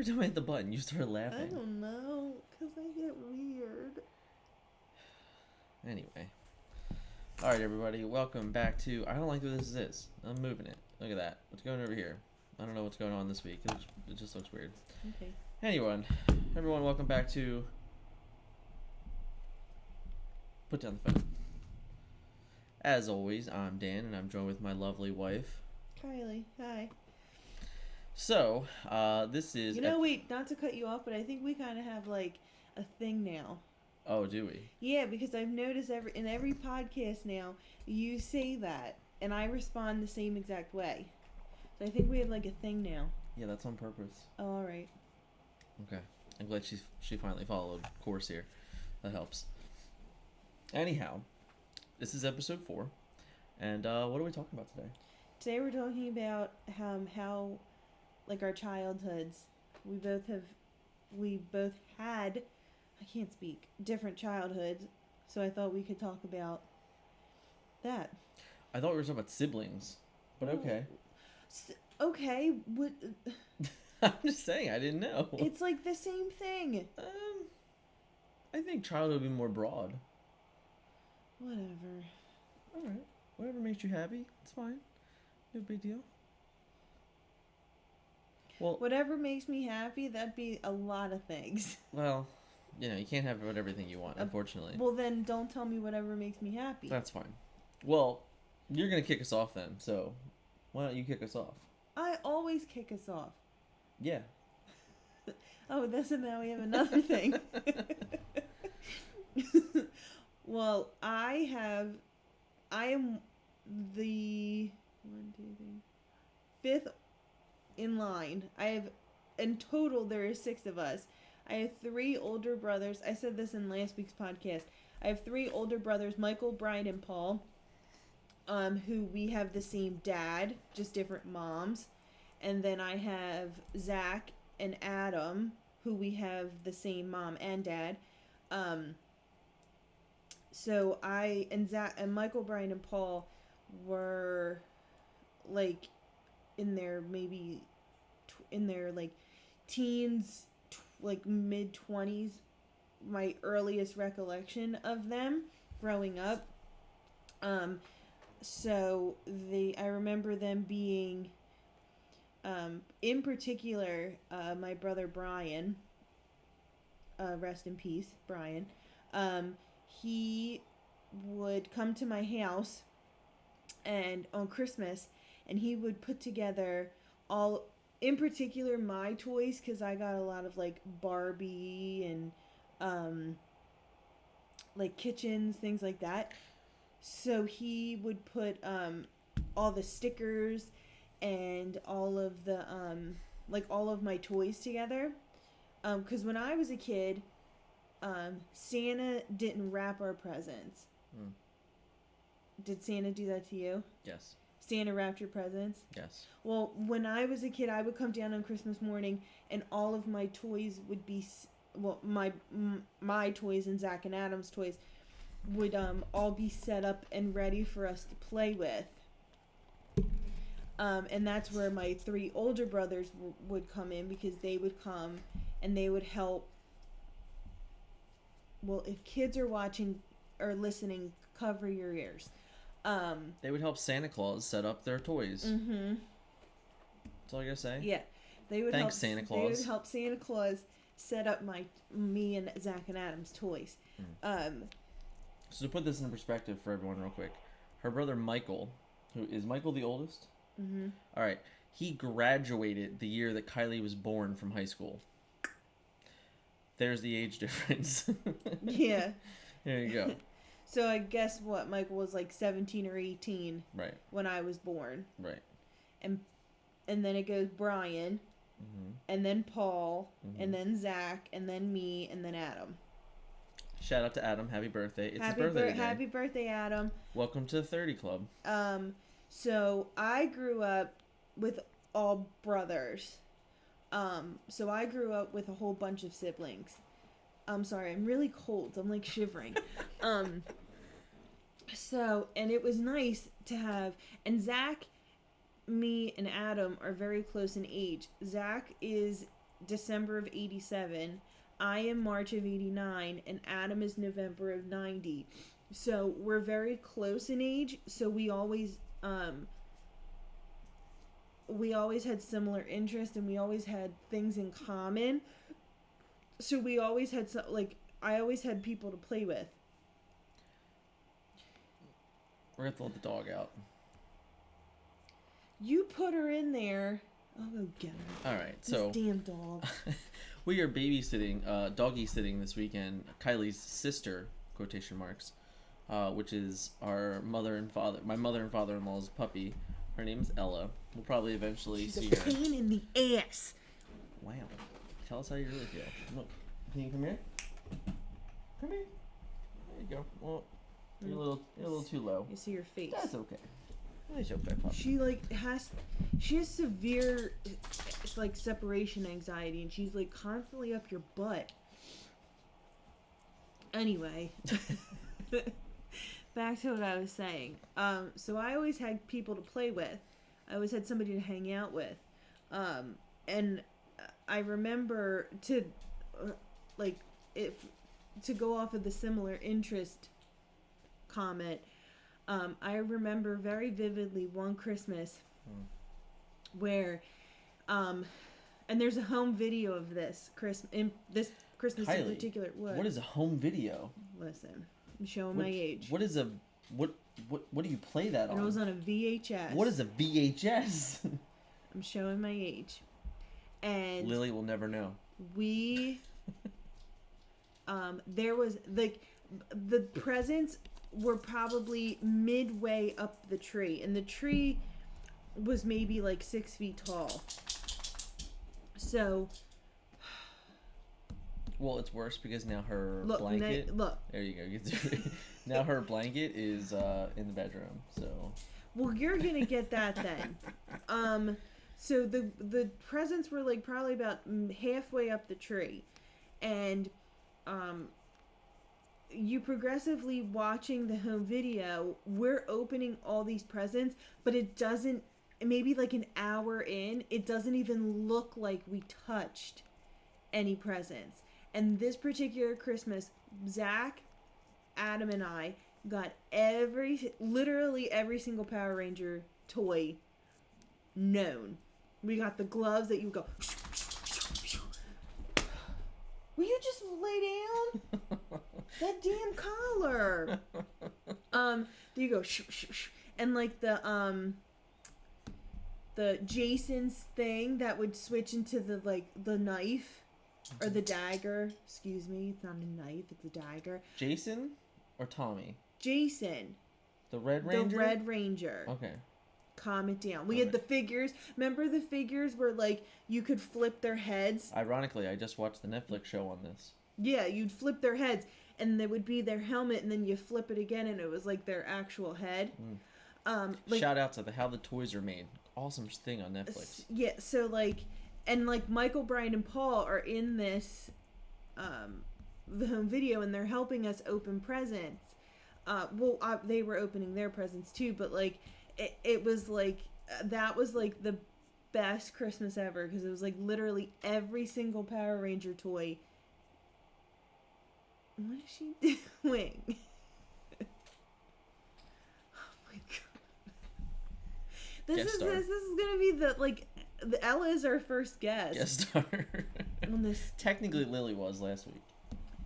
every time I hit the button, you start laughing? I don't know, because I get weird. Anyway. Alright, everybody. Welcome back to... I don't like what this is. I'm moving it. Look at that. What's going over here? I don't know what's going on this week. It just looks weird. Okay. Everyone, welcome back to... Put down the phone. As always, I'm Dan, and I'm joined with my lovely wife, Kylie, hi. So, this is... wait, not to cut you off, but I think we kind of have, like, a thing now. Oh, do we? Yeah, because I've noticed in every podcast now, you say that, and I respond the same exact way. So I think we have, like, a thing now. Yeah, that's on purpose. Oh, all right. Okay. I'm glad she finally followed course here. That helps. Anyhow, this is episode 4, and what are we talking about today? Today we're talking about how like our childhoods, we both had, I can't speak, different childhoods, so I thought we could talk about that. I thought we were talking about siblings, but okay. Okay, what? I'm just saying, I didn't know. It's like the same thing. I think childhood would be more broad. Whatever. Alright, whatever makes you happy, it's fine. No big deal. Well, whatever makes me happy, that'd be a lot of things. Well, you can't have everything you want, unfortunately. Well, then don't tell me whatever makes me happy. That's fine. Well, you're going to kick us off then, so why don't you kick us off? I always kick us off. Yeah. Oh, now we have another thing. Well, I am the 5th in line. In total, there are 6 of us. I have 3 older brothers. I said this in last week's podcast. I have 3 older brothers, Michael, Brian, and Paul, who we have the same dad, just different moms. And then I have Zach and Adam, who we have the same mom and dad. So Zach and Michael, Brian, and Paul were like in their like teens, like mid 20s. My earliest recollection of them growing up. So I remember them being, in particular, my brother Brian. Rest in peace, Brian. He would come to my house and on Christmas, and he would put together all, in particular, my toys, because I got a lot of like Barbie and like kitchens, things like that. So he would put all the stickers and all of the like all of my toys together, because when I was a kid, Santa didn't wrap our presents. Did Santa do that to you? Yes. Santa wrapped your presents? Yes. Well, when I was a kid, I would come down on Christmas morning, and all of my toys would be, my toys and Zach and Adam's toys would all be set up and ready for us to play with. And that's where my 3 older brothers would come in, because they would come and they would help. Well, if kids are watching or listening, cover your ears. They would help Santa Claus set up their toys. Mm-hmm. That's all I gotta say. Yeah, Thanks, Santa Claus. They would help Santa Claus set up me and Zach and Adam's toys. So to put this in perspective for everyone, real quick, her brother Michael, who is Michael the oldest? Mm-hmm. All right, he graduated the year that Kylie was born from high school. There's the age difference. Yeah. There you go. So I guess Michael was like 17 or 18 right when I was born. Right. And then it goes Brian, and then Paul, and then Zach, and then me, and then Adam. Shout out to Adam. Happy birthday. It's his birthday today. Happy birthday, Adam. Welcome to the 30 Club. So I grew up with all brothers. So I grew up with a whole bunch of siblings. I'm sorry, I'm really cold. I'm like shivering. So, and it was nice to have, and Zach, me, and Adam are very close in age. Zach is December of 87. I am March of 89, and Adam is November of 90. So we're very close in age, so we always had similar interests, and we always had things in common. So we always had I always had people to play with. We're gonna have to let the dog out. You put her in there. I'll go get her. All right, so this damn dog. we are babysitting, doggy sitting this weekend. Kylie's sister, quotation marks, which is our mother and father, my mother and father-in-law's puppy. Her name's Ella. We'll probably eventually She's see a her. pain in the ass. Wow. Tell us how you really feel. Look, can you come here? Come here. There you go. Well, you're a little too low. You see your face. That's okay. It's okay, puppy. She has severe separation anxiety, and she's constantly up your butt. Anyway, back to what I was saying. So I always had people to play with. I always had somebody to hang out with. And I remember to go off of the similar interest comment. I remember very vividly one Christmas where, and there's a home video of this Christmas in Kylie, particular. What is a home video? Listen, I'm showing my age. What is what do you play that on? It was on a VHS. What is a VHS? I'm showing my age. And Lily will never know. We, there was the presents were probably midway up the tree, and the tree was maybe 6 feet tall. So, well, it's worse because now her blanket. Look. There you go. Now her blanket is in the bedroom. So. Well, you're gonna get that then. So the presents were probably about halfway up the tree, and you progressively watching the home video, we're opening all these presents, but it doesn't, maybe an hour in, it doesn't even look like we touched any presents. And this particular Christmas, Zach, Adam, and I got literally every single Power Ranger toy known. We got the gloves that you go, will you just lay down? That damn collar. You go shoo, shoo, shoo. And the Jason's thing that would switch into the knife or the dagger. Excuse me, it's not a knife, it's a dagger. Jason or Tommy? Jason. The Red Ranger? The Red Ranger. Okay. Calm it down. We had the figures. Remember the figures where you could flip their heads? Ironically, I just watched the Netflix show on this. Yeah, you'd flip their heads, and there would be their helmet, and then you flip it again, and it was their actual head. Shout out to how the toys are made. Awesome thing on Netflix. Yeah, so and Michael, Brian, and Paul are in this, the home video, and they're helping us open presents. They were opening their presents too, but it was that was the best Christmas ever, because it was literally every single Power Ranger toy. What is she doing? Oh my god! This is gonna be the Ella is our first guest. Guest star. On this. Technically, Lily was last week.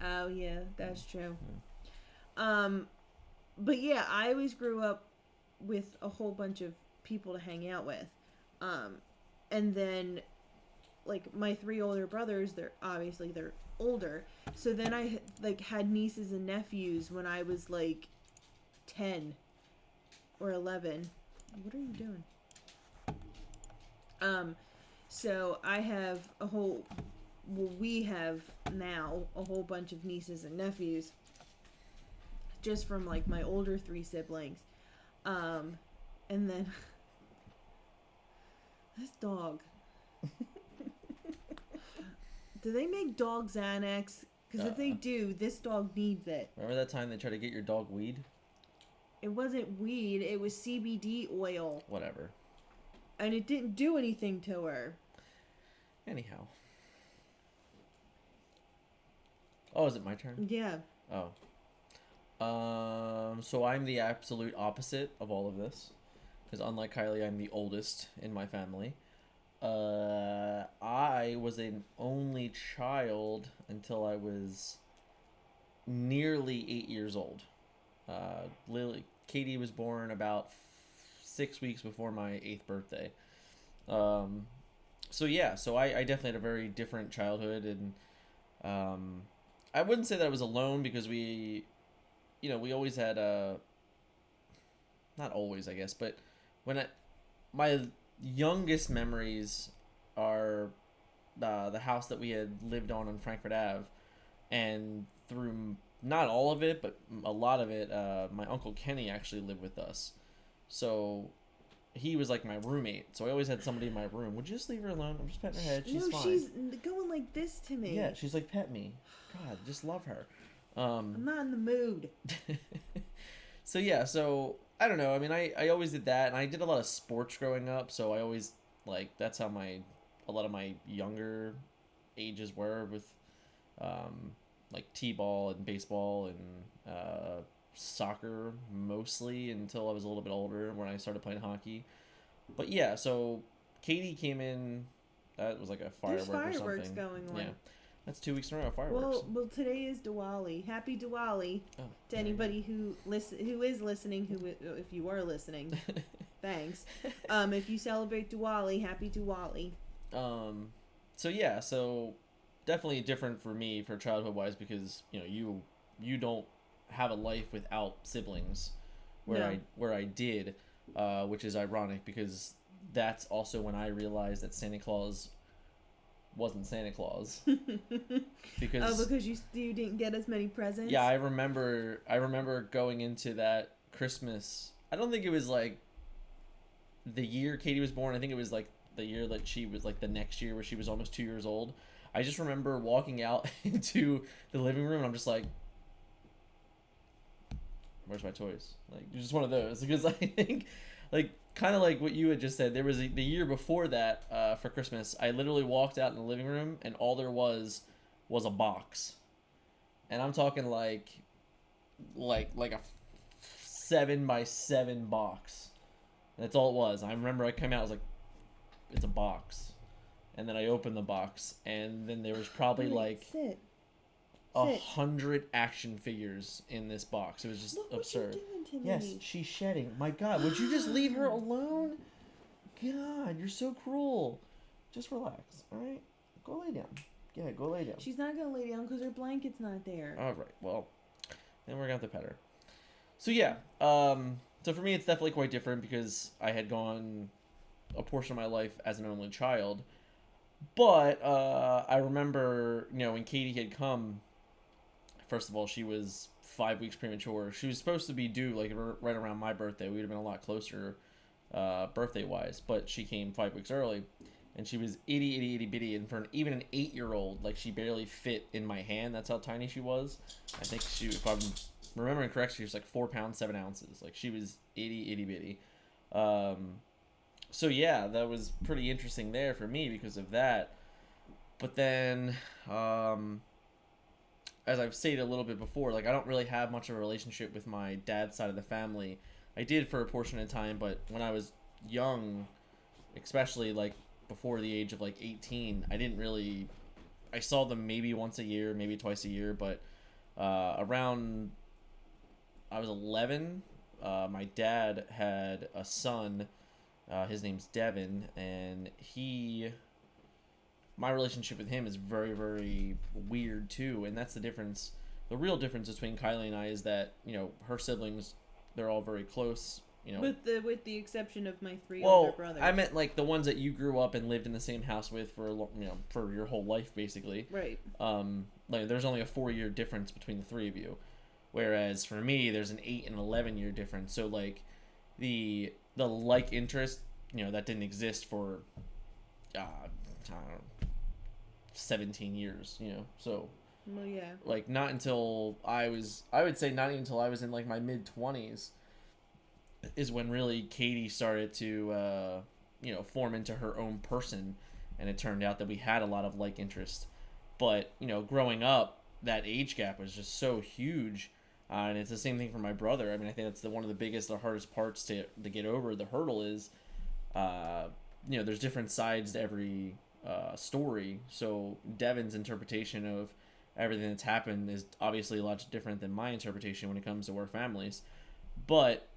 Oh yeah, that's true. Yeah. But yeah, I always grew up with a whole bunch of people to hang out with, and then my 3 older brothers, they're older, so then I had nieces and nephews when I was 10 or 11. What are you doing? So I have we have now a whole bunch of nieces and nephews just from my older 3 siblings. And then this dog. Do they make dog Xanax? Because if they do, this dog needs it. Remember that time they tried to get your dog weed? It wasn't weed, it was CBD oil. Whatever. And it didn't do anything to her. Anyhow. Oh, is it my turn? Yeah. Oh. So I'm the absolute opposite of all of this, because unlike Kylie, I'm the oldest in my family. I was an only child until I was nearly 8 years old. Katie was born about 6 weeks before my 8th birthday. Um, so yeah, so I definitely had a very different childhood, and I wouldn't say that I was alone because we always had not always, I guess, but when my youngest memories are the house that we had lived on Frankfurt Ave, and through not all of it, but a lot of it, my uncle Kenny actually lived with us, so he was like my roommate. So I always had somebody in my room. Would you just leave her alone? I'm just petting her head. She's fine. She's going like this to me. Yeah, she's like, pet me. God, just love her. I'm not in the mood. So yeah, so I don't know. I mean, I always did that, and I did a lot of sports growing up. So I always that's how a lot of my younger ages were with t-ball and baseball and soccer mostly until I was a little bit older when I started playing hockey. But yeah, so Katie came in. That was like a firework There's or fireworks something. going on. Yeah. That's 2 weeks in a row, fireworks. Well, today is Diwali. Happy Diwali to anybody who is listening. If you are listening, thanks. If you celebrate Diwali, happy Diwali. So yeah, so definitely different for me for childhood wise, because you don't have a life without siblings, where I did, which is ironic because that's also when I realized that Santa Claus wasn't Santa Claus. because you didn't get as many presents. Yeah, I remember going into that Christmas. I don't think it was like the year Katie was born. I think it was like the year that she was like the next year where she was almost 2 years old. I just remember walking out into the living room and I'm just like, where's my toys? Like, just one of those, because I think kind of like what you had just said, there was the year before that, for Christmas, I literally walked out in the living room and all there was a box, and I'm talking like a 7x7 box. And that's all it was. I remember I came out, I was like, it's a box, and then I opened the box, and then there was probably Sit. 100 action figures in this box. It was just absurd. What you doing to me? Yes, she's shedding. My God, would you just leave her alone? God, you're so cruel. Just relax, all right? Go lay down. Yeah, go lay down. She's not gonna lay down because her blanket's not there. All right. Well, then we're gonna have to pet her. So yeah. So for me, it's definitely quite different because I had gone a portion of my life as an only child. But I remember, when Katie had come. First of all, she was 5 weeks premature. She was supposed to be due right around my birthday. We would have been a lot closer birthday wise, but she came 5 weeks early, and she was itty bitty. And for even an 8-year-old, she barely fit in my hand. That's how tiny she was. I think if I'm remembering correctly, she was like 4 pounds 7 ounces. She was itty bitty. So yeah, that was pretty interesting there for me because of that. But then, as I've stated a little bit before, I don't really have much of a relationship with my dad's side of the family. I did for a portion of time, but when I was young, especially before the age of 18, I saw them maybe once a year, maybe twice a year, but around I was 11, my dad had a son, his name's Devin, and my relationship with him is very, very weird too, and that's the difference. The real difference between Kylie and I is that her siblings, they're all very close. With the exception of my 3 older brothers. I meant the ones that you grew up and lived in the same house with for for your whole life basically. Right. There's only a 4-year difference between the 3 of you, whereas for me there's an 8 and 11-year difference. So the interest that didn't exist for I don't know, 17 years, so well, yeah, not until I would say not even until I was in my mid-20s is when really Katie started to form into her own person, and it turned out that we had a lot of interest. But growing up, that age gap was just so huge. And it's the same thing for my brother. I mean, I think that's one of the biggest, the hardest parts to get over. The hurdle is, uh, there's different sides to every story. So Devin's interpretation of everything that's happened is obviously a lot different than my interpretation when it comes to our families. But,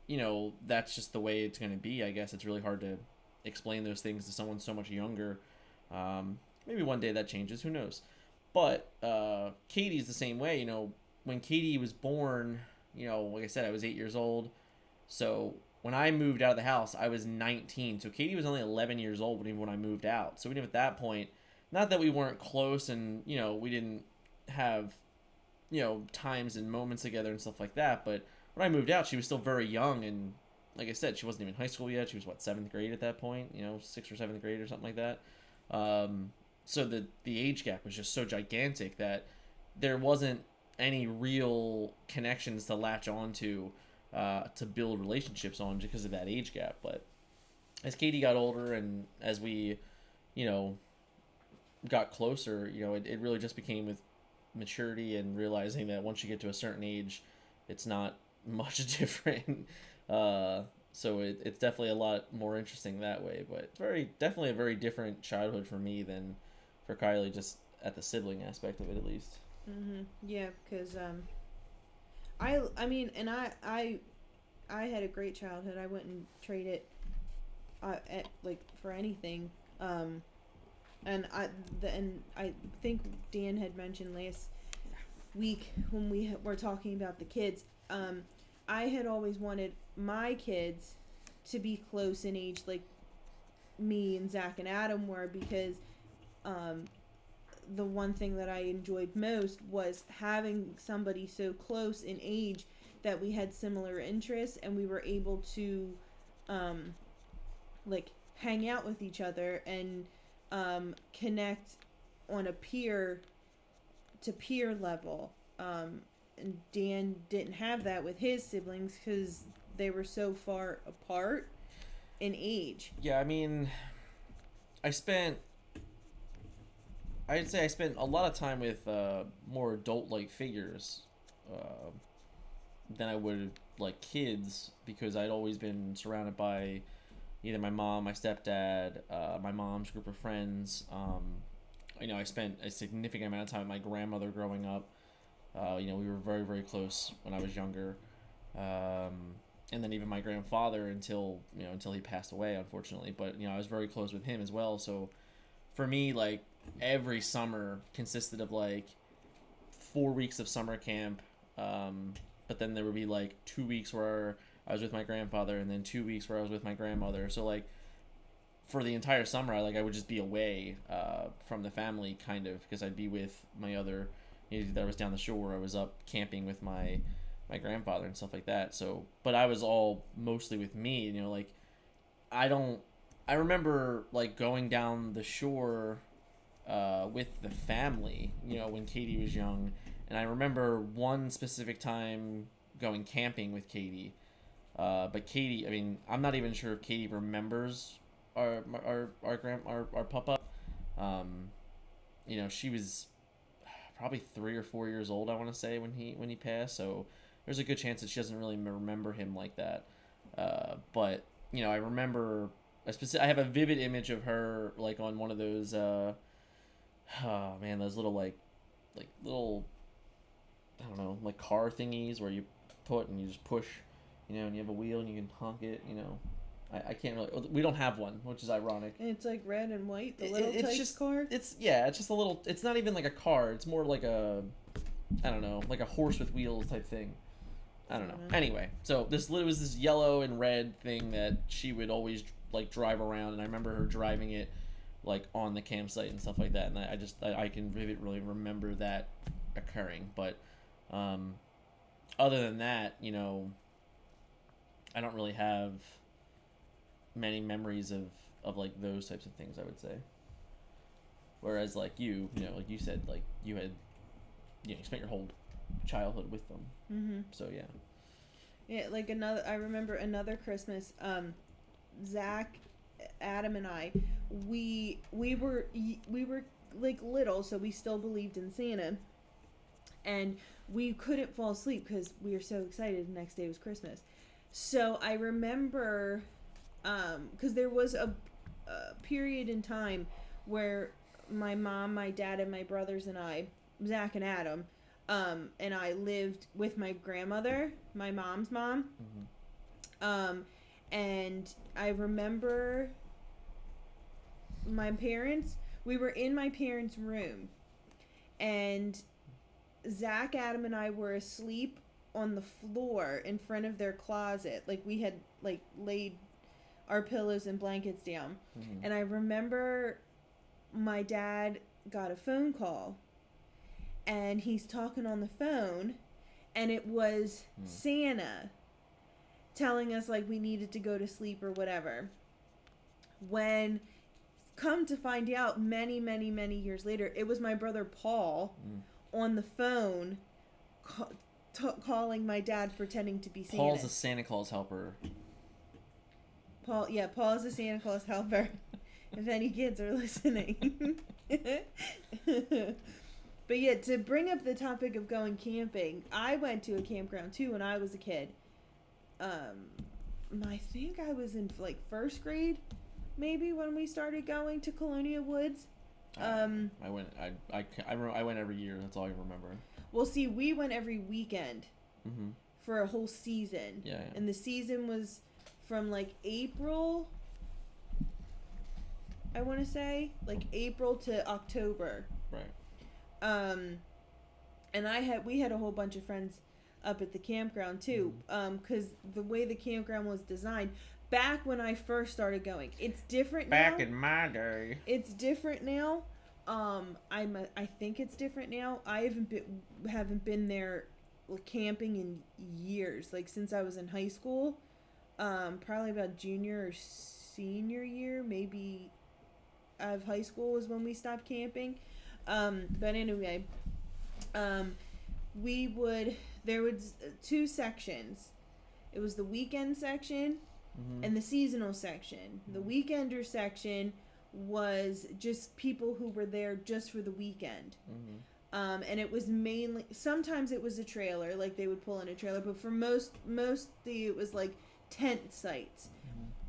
that's just the way it's going to be. I guess it's really hard to explain those things to someone so much younger. Maybe one day that changes. Who knows? But Katie's the same way. When Katie was born, like I said, I was 8 years old. So when I moved out of the house, I was 19. So Katie was only 11 years old when I moved out. So even at that point, not that we weren't close and, we didn't have, times and moments together and stuff like that. But when I moved out, she was still very young. And like I said, she wasn't even in high school yet. She was, seventh grade at that point, 6th or 7th grade or something like that. So the age gap was just so gigantic that there wasn't any real connections to latch onto to build relationships on because of that age gap. But as Katie got older and as we, got closer, it really just became with maturity and realizing that once you get to a certain age, it's not much different. So it's definitely a lot more interesting that way. But definitely a very different childhood for me than for Kylie, just at the sibling aspect of it at least. Yeah, because I mean, and I had a great childhood. I wouldn't trade it for anything. And I think Dan had mentioned last week when we were talking about the kids. I had always wanted my kids to be close in age like me and Zach and Adam were, because the one thing that I enjoyed most was having somebody so close in age that we had similar interests and we were able to hang out with each other and connect on a peer to peer level. And Dan didn't have that with his siblings because they were so far apart in age. Yeah, I mean, I'd say I spent a lot of time with more adult-like figures than I would like kids, because I'd always been surrounded by either my mom, my stepdad, my mom's group of friends. I spent a significant amount of time with my grandmother growing up. We were very, very close when I was younger. And then even my grandfather until he passed away, unfortunately. But, I was very close with him as well. So for me, every summer consisted of 4 weeks of summer camp. But then there would be 2 weeks where I was with my grandfather and then 2 weeks where I was with my grandmother. So for the entire summer, I would just be away from the family, kind of, because I'd be with my other, that was down the shore. I was up camping with my grandfather and stuff like that. So, but I was all mostly with me, I remember going down the shore with the family, when Katie was young. And I remember one specific time going camping with Katie. But Katie, I mean, I'm not even sure if Katie remembers our papa. She was probably 3 or 4 years old, I want to say, when he passed. So there's a good chance that she doesn't really remember him like that. But I remember I have a vivid image of her on one of those those little little, I don't know, car thingies where you put and you just push, and you have a wheel and you can honk it. I can't really. We don't have one, which is ironic. And it's red and white, the little type car. It's just a little. It's not even like a car. It's more like a, I don't know, like a horse with wheels type thing. I don't know. Anyway, so it was this yellow and red thing that she would always drive around, and I remember her driving it on the campsite and stuff like that, and I can vividly remember that occurring. But other than that, I don't really have many memories of those types of things, I would say. Whereas you said, you had you spent your whole childhood with them. Mm-hmm. So yeah. Yeah, I remember another Christmas, Zach, Adam, and I, we were little, so we still believed in Santa. and we couldn't fall asleep because we were so excited. The next day was Christmas. So I remember, because there was a period in time where my mom, my dad, and my brothers and I, Zach and Adam, and I lived with my grandmother, my mom's mom. And I remember we were in my parents' room, and Zach, Adam, and I were asleep on the floor in front of their closet. Like, we had, like, laid our pillows and blankets down. And I remember my dad got a phone call, and he's talking on the phone, and it was Santa telling us, like, we needed to go to sleep or whatever. When, come to find out, many, many, many years later, it was my brother Paul on the phone calling my dad, pretending to be Santa. Paul's a Santa Claus helper. Paul is a Santa Claus helper. If any kids are listening. But yeah, to bring up the topic of going camping, I went to a campground too when I was a kid. I think I was in like first grade, maybe, when we started going to Colonia Woods. I went. I went every year. That's all I remember. Well, see, we went every weekend for a whole season. Yeah. And the season was from like April, I want to say, like April to October. Right. And we had a whole bunch of friends up at the campground too, because the way the campground was designed back when I first started going, it's different now. Back in my day, it's different now. I think it's different now. I haven't been there camping in years, like since I was in high school. Probably about junior or senior year, maybe, of high school was when we stopped camping. But anyway, there was two sections. It was the weekend section and the seasonal section. The weekender section was just people who were there just for the weekend. And it was mainly, sometimes it was a trailer, like they would pull in a trailer, but for mostly it was like tent sites.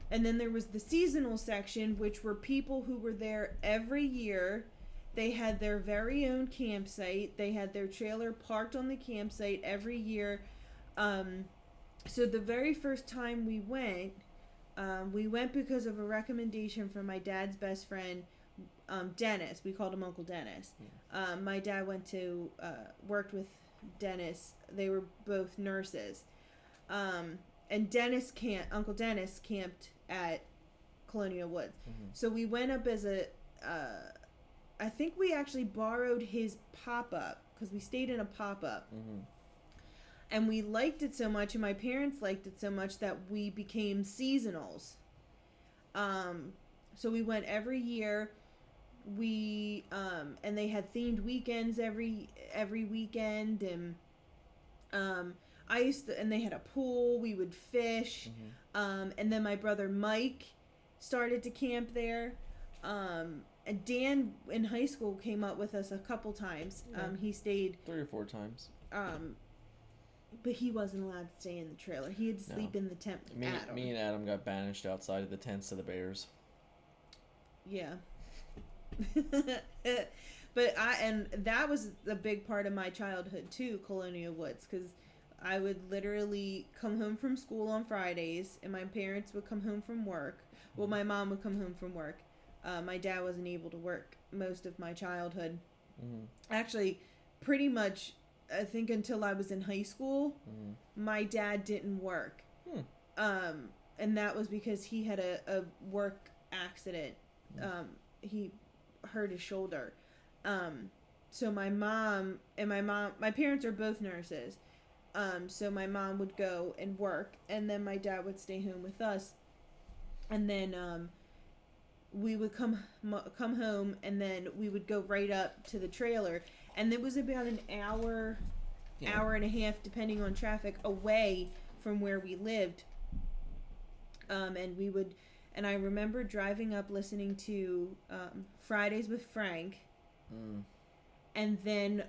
And then there was the seasonal section, which were people who were there every year. They had their very own campsite. They had their trailer parked on the campsite every year. So the very first time we went because of a recommendation from my dad's best friend, Dennis. We called him Uncle Dennis. My dad worked with Dennis. They were both nurses. And Uncle Dennis camped at Colonia Woods. So we went up as I think we actually borrowed his pop-up, because we stayed in a pop-up. And we liked it so much, and my parents liked it so much, that we became seasonals. So we went every year. And they had themed weekends every weekend, and and they had a pool. We would fish. And then my brother Mike started to camp there. And Dan in high school came up with us a couple times. He stayed 3 or 4 times. But he wasn't allowed to stay in the trailer. He had to sleep in the tent with Adam. Me and Adam got banished outside of the tents to the bears. Yeah. And that was a big part of my childhood too, Colonia Woods, because I would literally come home from school on Fridays, and my parents would come home from work. Well, my mom would come home from work. My dad wasn't able to work most of my childhood. Actually, pretty much, I think until I was in high school, my dad didn't work. And that was because he had a work accident. He hurt his shoulder. So my parents are both nurses. So my mom would go and work, and then my dad would stay home with us. And then we would come home, and then we would go right up to the trailer, and it was about an hour and a half, depending on traffic, away from where we lived. And I remember driving up, listening to Fridays with Frank, and then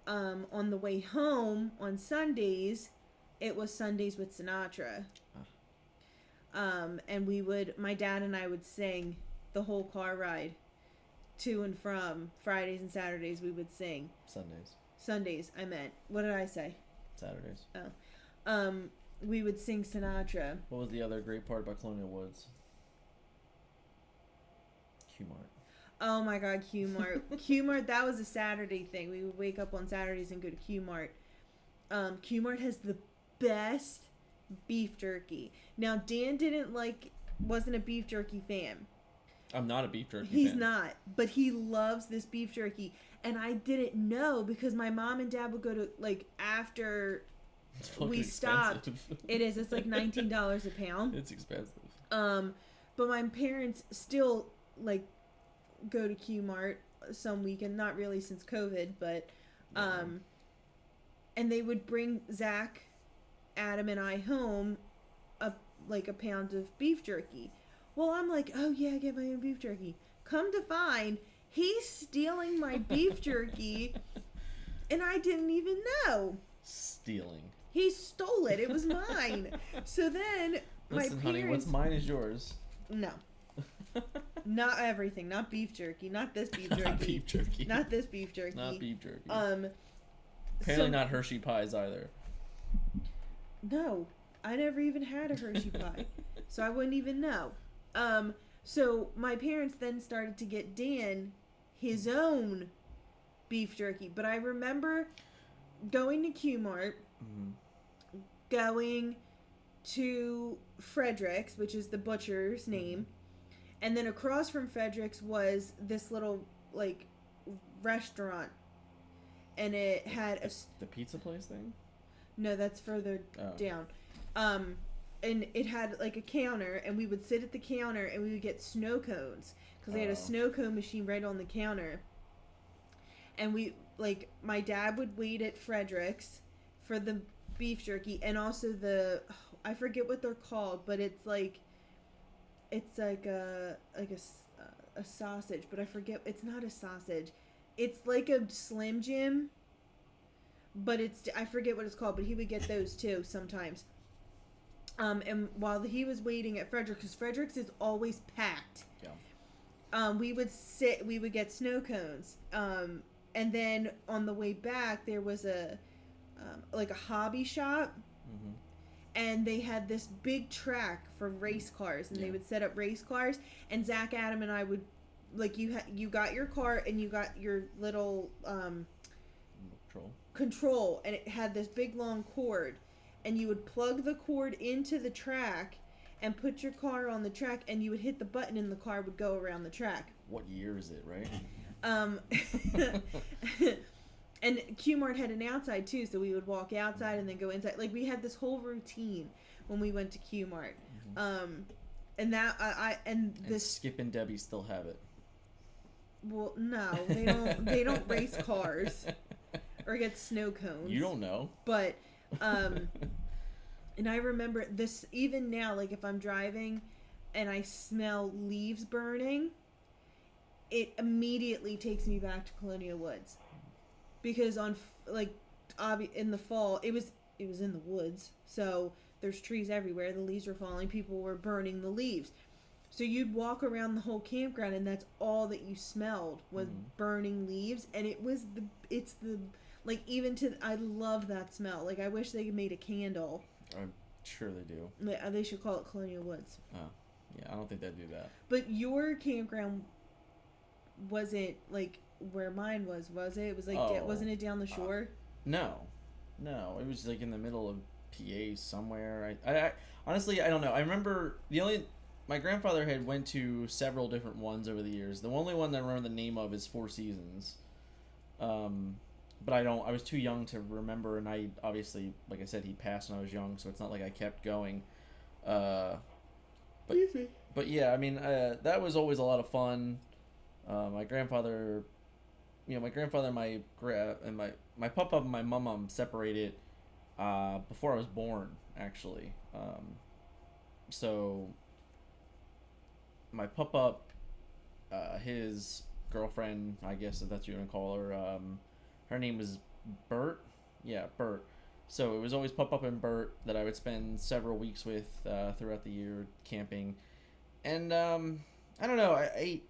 on the way home on Sundays, it was Sundays with Sinatra. And my dad and I would sing the whole car ride to and from. Fridays and Saturdays we would sing. Sundays, I meant. What did I say? Saturdays. Oh. We would sing Sinatra. What was the other great part about Colonial Woods? Q-Mart. Oh my God, Q-Mart. Q-Mart, that was a Saturday thing. We would wake up on Saturdays and go to Q-Mart. Q-Mart has the best beef jerky. Now, Dan wasn't a beef jerky fan. I'm not a beef jerky fan. He's not, but he loves this beef jerky. And I didn't know because my mom and dad would go to, after we stopped. It is. It's like $19 a pound. It's expensive. But my parents still, go to Q-Mart some weekend. Not really since COVID, but, and they would bring Zach, Adam, and I home a pound of beef jerky. Well, I'm like, oh yeah, I get my own beef jerky. Come to find, he's stealing my beef jerky, and I didn't even know. Stealing. He stole it. It was mine. So then my parents... honey, what's mine is yours. No. Not everything. Not beef jerky. Not this beef jerky. Not beef jerky. Not this beef jerky. Not beef jerky. Apparently not Hershey pies either. No. I never even had a Hershey pie. So I wouldn't even know. So my parents then started to get Dan his own beef jerky. But I remember going to Q-Mart, going to Frederick's, which is the butcher's name, and then across from Frederick's was this little restaurant, and it had the pizza place thing. No, that's further down. And it had a counter, and we would sit at the counter and we would get snow cones because they had a snow cone machine right on the counter. And my dad would wait at Frederick's for the beef jerky, and also I forget what they're called, but it's like a sausage, but I forget. It's not a sausage. It's like a Slim Jim, but I forget what it's called. But he would get those too sometimes. And while he was waiting at Frederick's, because Frederick's is always packed. Yeah. We would get snow cones. And then on the way back, there was a hobby shop, and they had this big track for race cars, and they would set up race cars, and Zach, Adam, and I would, you got your car, and you got your little control, and it had this big long cord, and you would plug the cord into the track and put your car on the track, and you would hit the button, and the car would go around the track. What year is it, right? And Q-Mart had an outside too, so we would walk outside and then go inside. We had this whole routine when we went to Q-Mart. And that and Skip and Debbie still have it. Well, no, they don't. They don't race cars or get snow cones. You don't know. But and I remember this even now. If I'm driving and I smell leaves burning, it immediately takes me back to Colonial Woods, because in the fall it was in the woods, so there's trees everywhere. The leaves were falling. People were burning the leaves, so you'd walk around the whole campground and that's all that you smelled was burning leaves. And I love that smell. I wish they made a candle. I'm sure they do. They should call it Colonial Woods. Oh, yeah, I don't think they'd do that. But your campground wasn't where mine was it? It was wasn't it down the shore? No, it was in the middle of PA somewhere. I honestly, I don't know. I remember my grandfather had went to several different ones over the years. The only one that I remember the name of is Four Seasons. But I was too young to remember, and I obviously, like I said, he passed when I was young, so it's not like I kept going. But yeah, I mean, that was always a lot of fun. My grandfather, and my papa and my mom separated before I was born, actually. So my papa, his girlfriend, I guess if that's what you want to call her, her name was Bert. Yeah, Bert. So it was always Pop Up and Bert that I would spend several weeks with throughout the year camping, and I don't know. I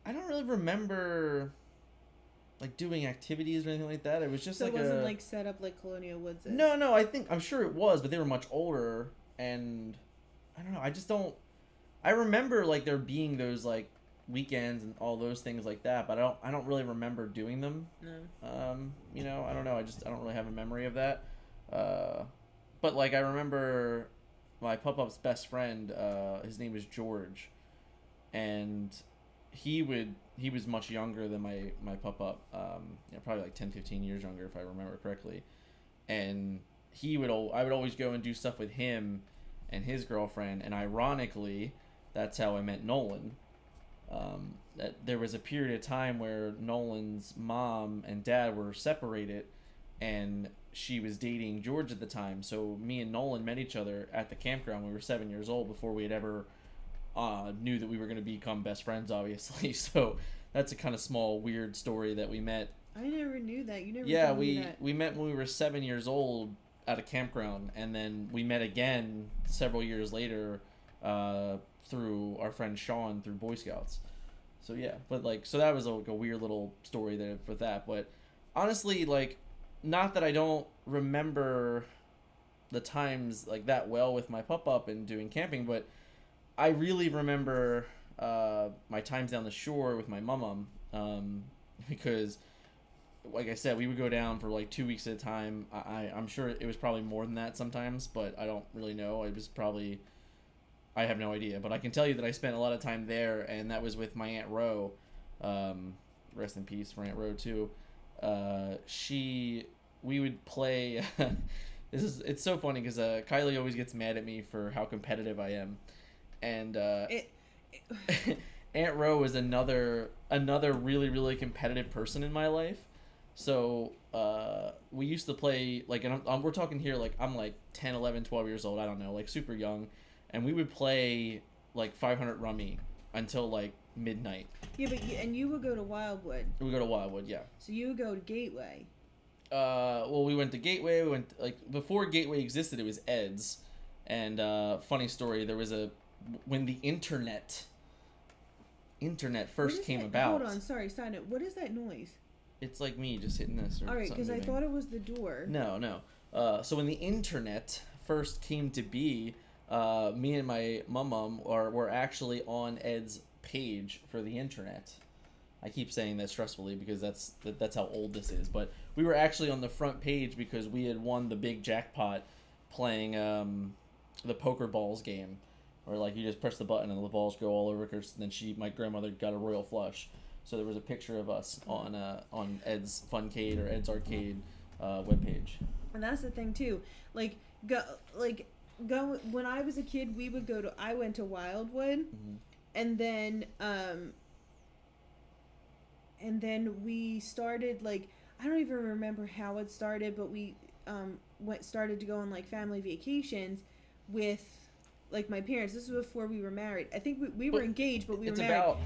don't really remember like doing activities or anything like that. It was just So like it wasn't like set up like Colonial Woods is. No. I'm sure it was, but they were much older, and I don't know. I just don't. I remember like there being those like weekends and all those things like that, but I don't really remember doing them. No. I don't know. I don't really have a memory of that. But like I remember my Pop Up's best friend. His name was George, and he was much younger than my Pop Up. Probably like 10, 15 years younger if I remember correctly, and I would always go and do stuff with him and his girlfriend, and ironically, that's how I met Nolan. That there was a period of time where Nolan's mom and dad were separated, and she was dating George at the time. So me and Nolan met each other at the campground. We were 7 years old before we had ever knew that we were going to become best friends, obviously. So that's a kind of small, weird story that we met. I never knew that. You never Yeah, told me that. we met when we were 7 years old at a campground, and then we met again several years later through our friend Sean through Boy Scouts. So yeah, but like, so that was like a weird little story there with that. But honestly, like, not that I don't remember the times like that well with my Pop Up and doing camping, but I really remember my times down the shore with my mom, because like I said, we would go down for like 2 weeks at a time. I'm sure it was probably more than that sometimes, but I don't really know. I have no idea, but I can tell you that I spent a lot of time there, and that was with my Aunt Ro. Rest in peace for Aunt Ro too. We would play. It's so funny because Kylie always gets mad at me for how competitive I am, and Aunt Ro is another really really competitive person in my life. So we used to play like, and we're talking here like I'm like 10, 11, 12 years old. I don't know, like super young. And we would play like 500 rummy until like midnight. Yeah, and you would go to Wildwood. We would go to Wildwood, yeah. So you would go to Gateway. Well, we went to Gateway. We went like before Gateway existed. It was Ed's, and funny story. There was when the internet first came about. Hold on, sorry, side note. What is that noise? It's like me just hitting this. All right, because I thought it was the door. No. So when the internet first came to be, me and my mom were actually on Ed's page for the internet. I keep saying that stressfully because that's how old this is. But we were actually on the front page because we had won the big jackpot playing the poker balls game, where like you just press the button and the balls go all over. And then my grandmother got a royal flush. So there was a picture of us on Ed's Funcade or Ed's Arcade webpage. And that's the thing too. Go when I was a kid, I went to Wildwood, Mm-hmm. and then we started like, I don't even remember how it started, but we started to go on like family vacations with like my parents. This was before we were married. I think we were engaged, but we were married.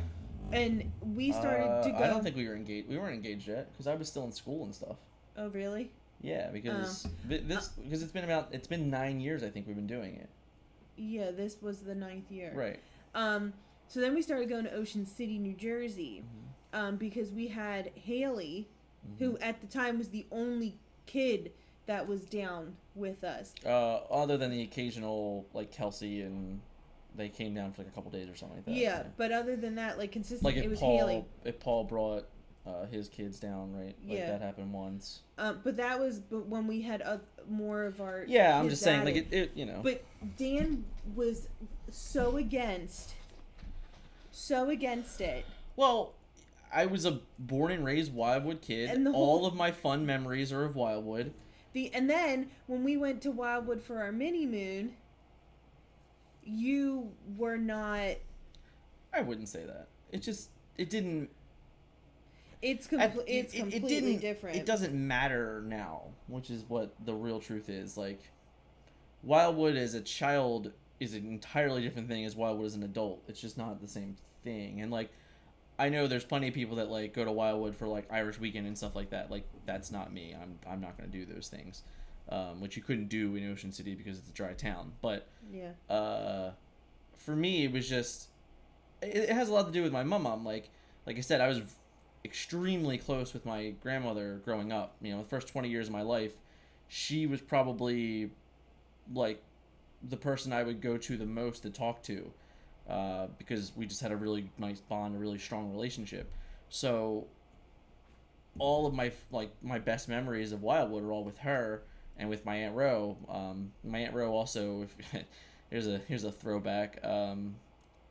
And we started to go. I don't think we were engaged. We weren't engaged yet because I was still in school and stuff. Oh really? Yeah, because because it's been 9 years I think we've been doing it. Yeah, this was the 9th year. Right. So then we started going to Ocean City, New Jersey, because we had Haley, who at the time was the only kid that was down with us. Other than the occasional like Kelsey, and they came down for like a couple days or something like that. Yeah, but other than that, like consistently, like it was Paul, Haley. If Paul brought his kids down, right? Like Yeah. that happened once. But that was when we had more of our. Yeah, I'm just saying, added. like it, you know. But Dan was so against it. Well, I was a born and raised Wildwood kid. And all of my fun memories are of Wildwood. And then when we went to Wildwood for our mini moon, you were not. I wouldn't say that. It didn't. It's completely different. It doesn't matter now, which is what the real truth is. Like, Wildwood as a child is an entirely different thing as Wildwood as an adult. It's just not the same thing. And like, I know there's plenty of people that like go to Wildwood for like Irish weekend and stuff like that. Like that's not me. I'm not gonna do those things, which you couldn't do in Ocean City because it's a dry town. But Yeah. For me, it was just it has a lot to do with my mom. Like I said, I was extremely close with my grandmother growing up. You know, the first 20 years of my life, she was probably like the person I would go to the most to talk to, because we just had a really nice bond, a really strong relationship. So all of my best memories of Wildwood are all with her and with my Aunt Ro. My Aunt Ro also, if, here's a throwback.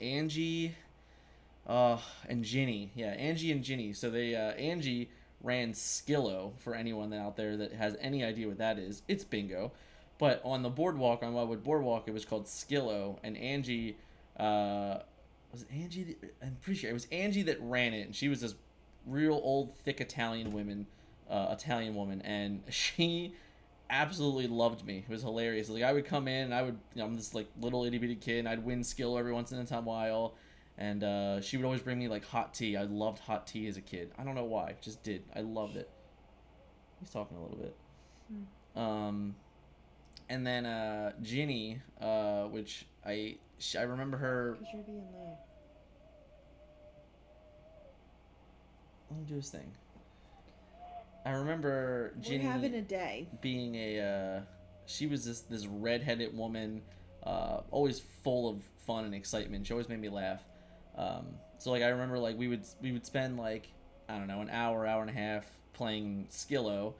Angie, and Ginny, yeah, Angie and Ginny. So they Angie ran Skillo, for anyone out there that has any idea what that is. It's bingo. But on the boardwalk, on Wildwood Boardwalk, it was called Skillo, and Angie, was it Angie? I'm pretty sure it was Angie that ran it, and she was this real old, thick Italian woman, and she absolutely loved me. It was hilarious. Like I would come in, and I'm this like little itty bitty kid, and I'd win Skillo every once in a while, and she would always bring me like hot tea. I loved hot tea as a kid. I don't know why, just did. I loved it. He's talking a little bit. And then Ginny, which I remember her. Because you're being low. Let him do his thing. I remember Ginny We're having a day. being she was this redheaded woman, always full of fun and excitement. She always made me laugh. So like I remember like we would spend like, I don't know, an hour and a half playing Skillo,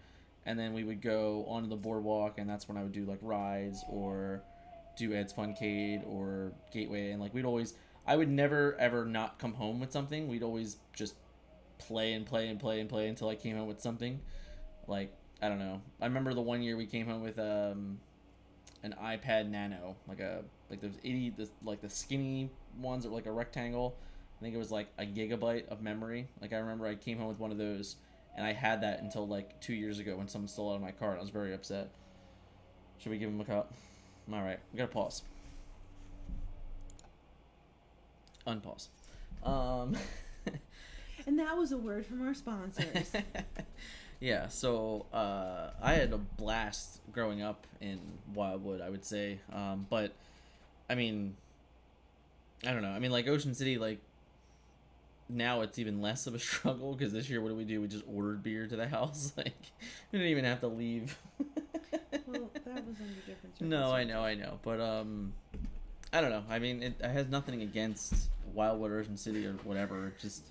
and then we would go onto the boardwalk, and that's when I would do like rides or do Ed's Funcade or Gateway, and like I would never ever not come home with something. We'd always just play and play and play and play until I came home with something. Like I don't know. I remember the one year we came home with an iPad Nano, like those like the skinny ones that were like a rectangle. I think it was like a gigabyte of memory. Like I remember I came home with one of those, and I had that until like 2 years ago when someone stole it out of my car. I was very upset. Should we give him a cup? All right, we gotta pause. Unpause. And that was a word from our sponsors. Yeah, so I had a blast growing up in Wildwood, I would say. But I mean, I don't know. I mean, like Ocean City, like now it's even less of a struggle because this year, what do? We just ordered beer to the house. Like we didn't even have to leave. Well, that was under different No, I know, but I don't know. I mean, it has nothing against Wildwood or Ocean City or whatever. It just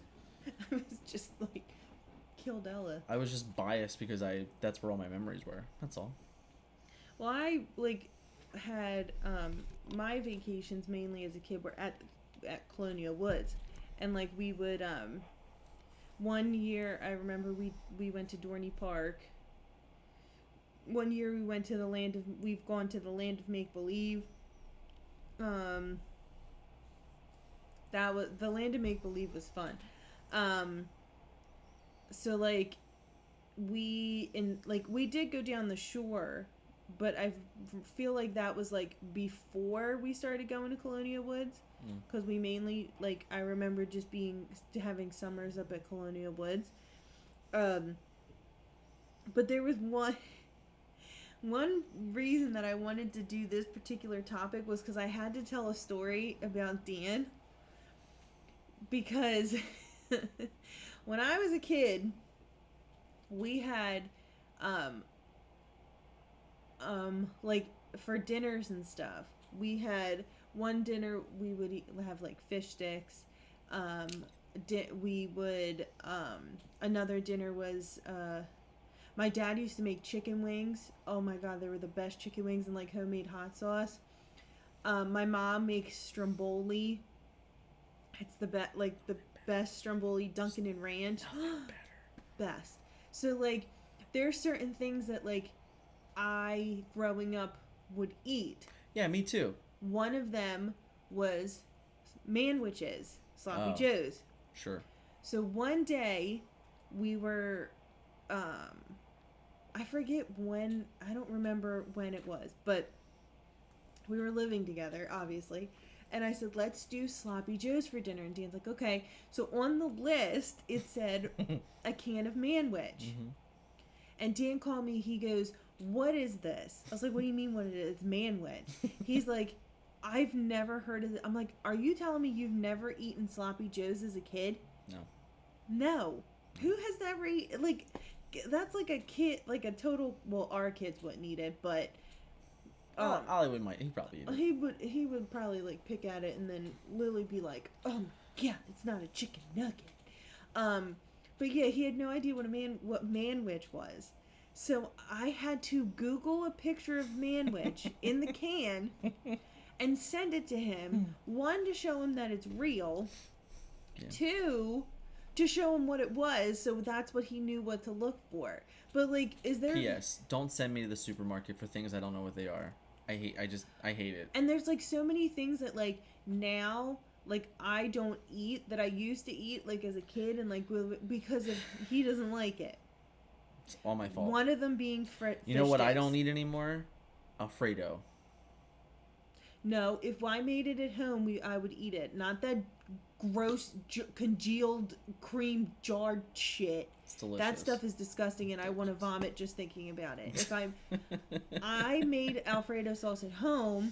I was just like killed Ella. I was just biased because that's where all my memories were. That's all. Well, I like had my vacations mainly as a kid were at Colonial Woods, and like we would one year I remember we went to Dorney Park. One year we've gone to the Land of Make Believe. That was the Land of Make Believe was fun. So like we did go down the shore, but I feel like that was like before we started going to Colonial Woods, because we mainly like I remember just having summers up at Colonial Woods. But there was one reason that I wanted to do this particular topic was because I had to tell a story about Dan, because when I was a kid, we had like for dinners and stuff, we had one dinner we would have like fish sticks. We would another dinner was my dad used to make chicken wings. Oh my god, they were the best chicken wings and like homemade hot sauce. My mom makes stromboli. It's the best stromboli, Dunkin' and Ranch. Best. So like there's certain things that like I growing up would eat. Yeah, me too. One of them was manwiches, sloppy joes. Sure. So one day we were I forget when, I don't remember when it was, but we were living together, obviously, And I said, let's do sloppy joes for dinner. And Dan's like, okay. So on the list, it said a can of manwich. Mm-hmm. And Dan called me. He goes, what is this? I was like, what do you mean what it is? It's manwich. He's like, I've never heard of it. I'm like, are you telling me you've never eaten sloppy joes as a kid? No. No. Who has never eaten, like, that's like a kid, like a total, well, our kids wouldn't eat it, but Hollywood might. He probably eat it. he would probably like pick at it, and then Lily be like, yeah, it's not a chicken nugget. But yeah, he had no idea what manwich was. So I had to Google a picture of manwich in the can and send it to him. One, to show him that it's real. Yeah. Two, to show him what it was, so that's what he knew what to look for. But like, is there? P.S. Don't send me to the supermarket for things I don't know what they are. I hate it. And there's like so many things that like now, like I don't eat that I used to eat like as a kid, and like because of he doesn't like it. It's all my fault. One of them being You know what sticks. I don't eat anymore? Alfredo. No, if I made it at home, I would eat it. Not that gross congealed cream jarred shit. It's delicious. That stuff is disgusting, and I want to vomit just thinking about it. If I made Alfredo sauce at home.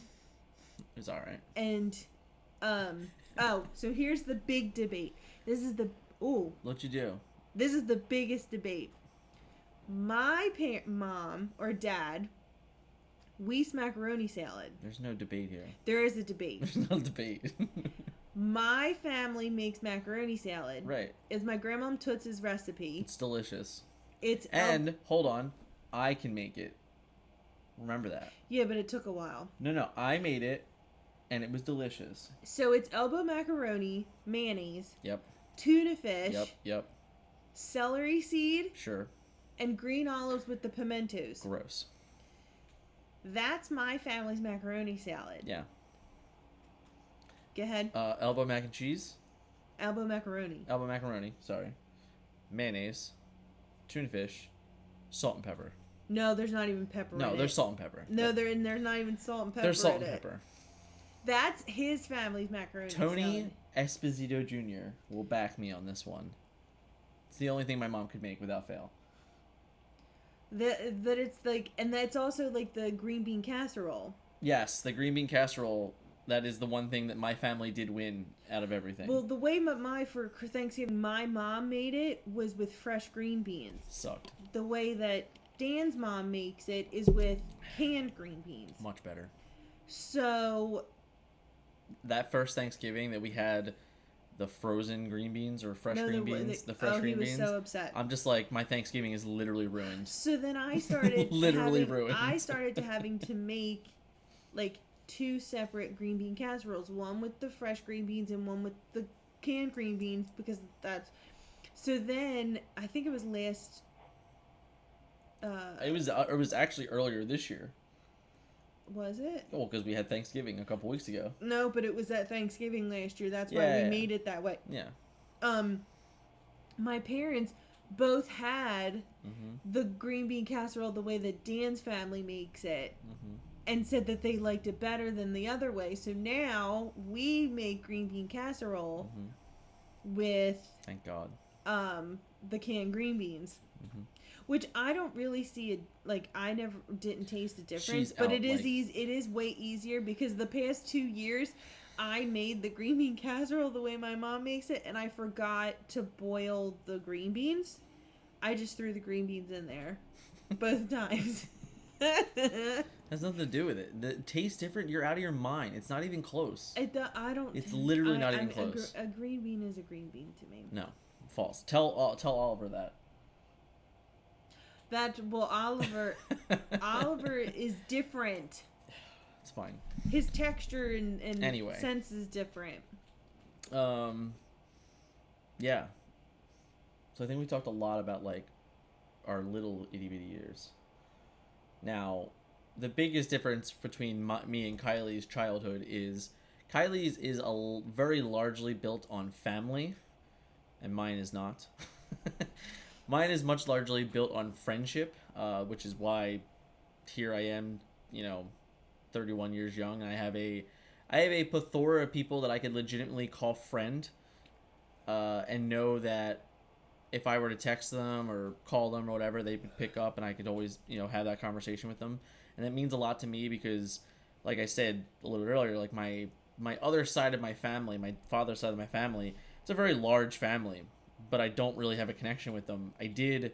It was all right. And so here's the big debate. What'd you do? This is the biggest debate. My mom or dad, we eat macaroni salad. There's no debate here. There is a debate. There's no debate. My family makes macaroni salad. Right. It's my grandma Toots' recipe. It's delicious. And hold on, I can make it. Remember that. Yeah, but it took a while. No, I made it, and it was delicious. So it's elbow macaroni, mayonnaise. Yep. Tuna fish. Yep. Celery seed. Sure. And green olives with the pimentos. Gross. That's my family's macaroni salad. Yeah. Go ahead. Elbow mac and cheese. Elbow macaroni. Sorry. Mayonnaise. Tuna fish. Salt and pepper. No, there's not even pepper in it. No, there's salt and pepper. No, there's not even salt and pepper. There's salt and pepper. That's his family's macaroni Tony salad. Esposito Jr. will back me on this one. It's the only thing my mom could make without fail. That it's like, and that's also like the green bean casserole. Yes, the green bean casserole. That is the one thing that my family did win out of everything. Well, the way for Thanksgiving, my mom made it was with fresh green beans. Sucked. The way that Dan's mom makes it is with canned green beans. Much better. So that first Thanksgiving that we had the frozen green beans or fresh green beans, the fresh green beans. He was so upset. I'm just like, my Thanksgiving is literally ruined. So then I started ruined. I started having to make like 2 separate green bean casseroles, one with the fresh green beans and one with the canned green beans, because that's. So then I think it was last. It was actually earlier this year. Was it? Well, because we had Thanksgiving a couple weeks ago. No, but it was at Thanksgiving last year. That's why we made it that way. Yeah. My parents both had the green bean casserole the way that Dan's family makes it, and said that they liked it better than the other way. So now we make green bean casserole with, thank God, the canned green beans. Which I don't really see it, like, I didn't taste the difference, but it is way easier, because the past 2 years I made the green bean casserole the way my mom makes it, and I forgot to boil the green beans. I just threw the green beans in there both times. Has nothing to do with it. The taste different. You're out of your mind. It's not even close. It's literally not even close. A green bean is a green bean to me. No, false. Tell Oliver that. Oliver is different. It's fine. His texture and anyway. sense is different. Yeah. So I think we talked a lot about, like, our little itty bitty years. Now, the biggest difference between me and Kylie's childhood is Kylie's is very largely built on family, and mine is not. Mine is much largely built on friendship, which is why here I am, 31 years young. I have a I have a plethora of people that I could legitimately call friend, and know that if I were to text them or call them or whatever, they would pick up, and I could always, have that conversation with them. And that means a lot to me because, like I said a little bit earlier, like my other side of my family, my father's side of my family, it's a very large family, but I don't really have a connection with them. I did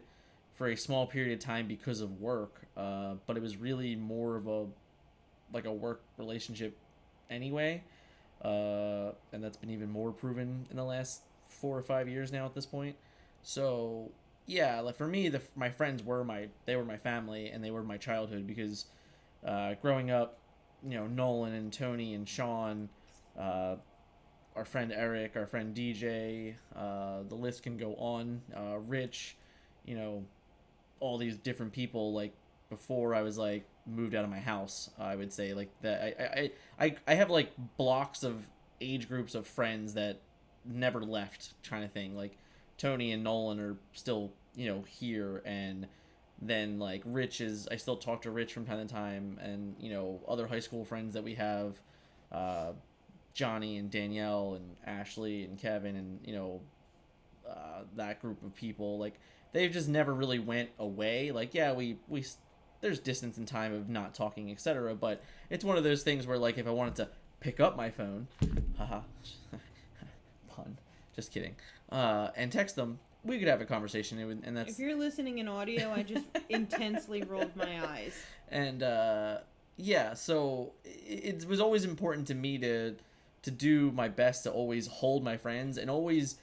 for a small period of time because of work, but it was really more of a work relationship anyway, and that's been even more proven in the last 4 or 5 years now at this point. So yeah, like for me, my friends were my family and they were my childhood because growing up, Nolan and Tony and Sean, our friend Eric, our friend DJ, the list can go on. Rich, you know, all these different people. Like before I was like moved out of my house, I would say like that. I have like blocks of age groups of friends that never left, kind of thing. Like Tony and Nolan are still here, and then like Rich is I still talk to Rich from time to time, and other high school friends that we have, uh, Johnny and Danielle and Ashley and Kevin and that group of people, like they just never really went away. Like yeah, we there's distance and time of not talking, etc. But it's one of those things where like if I wanted to pick up my phone, haha, pun, just kidding, and text them, we could have a conversation, and that's If you're listening in audio, I just intensely rolled my eyes. and yeah, so it was always important to me to do my best to always hold my friends and always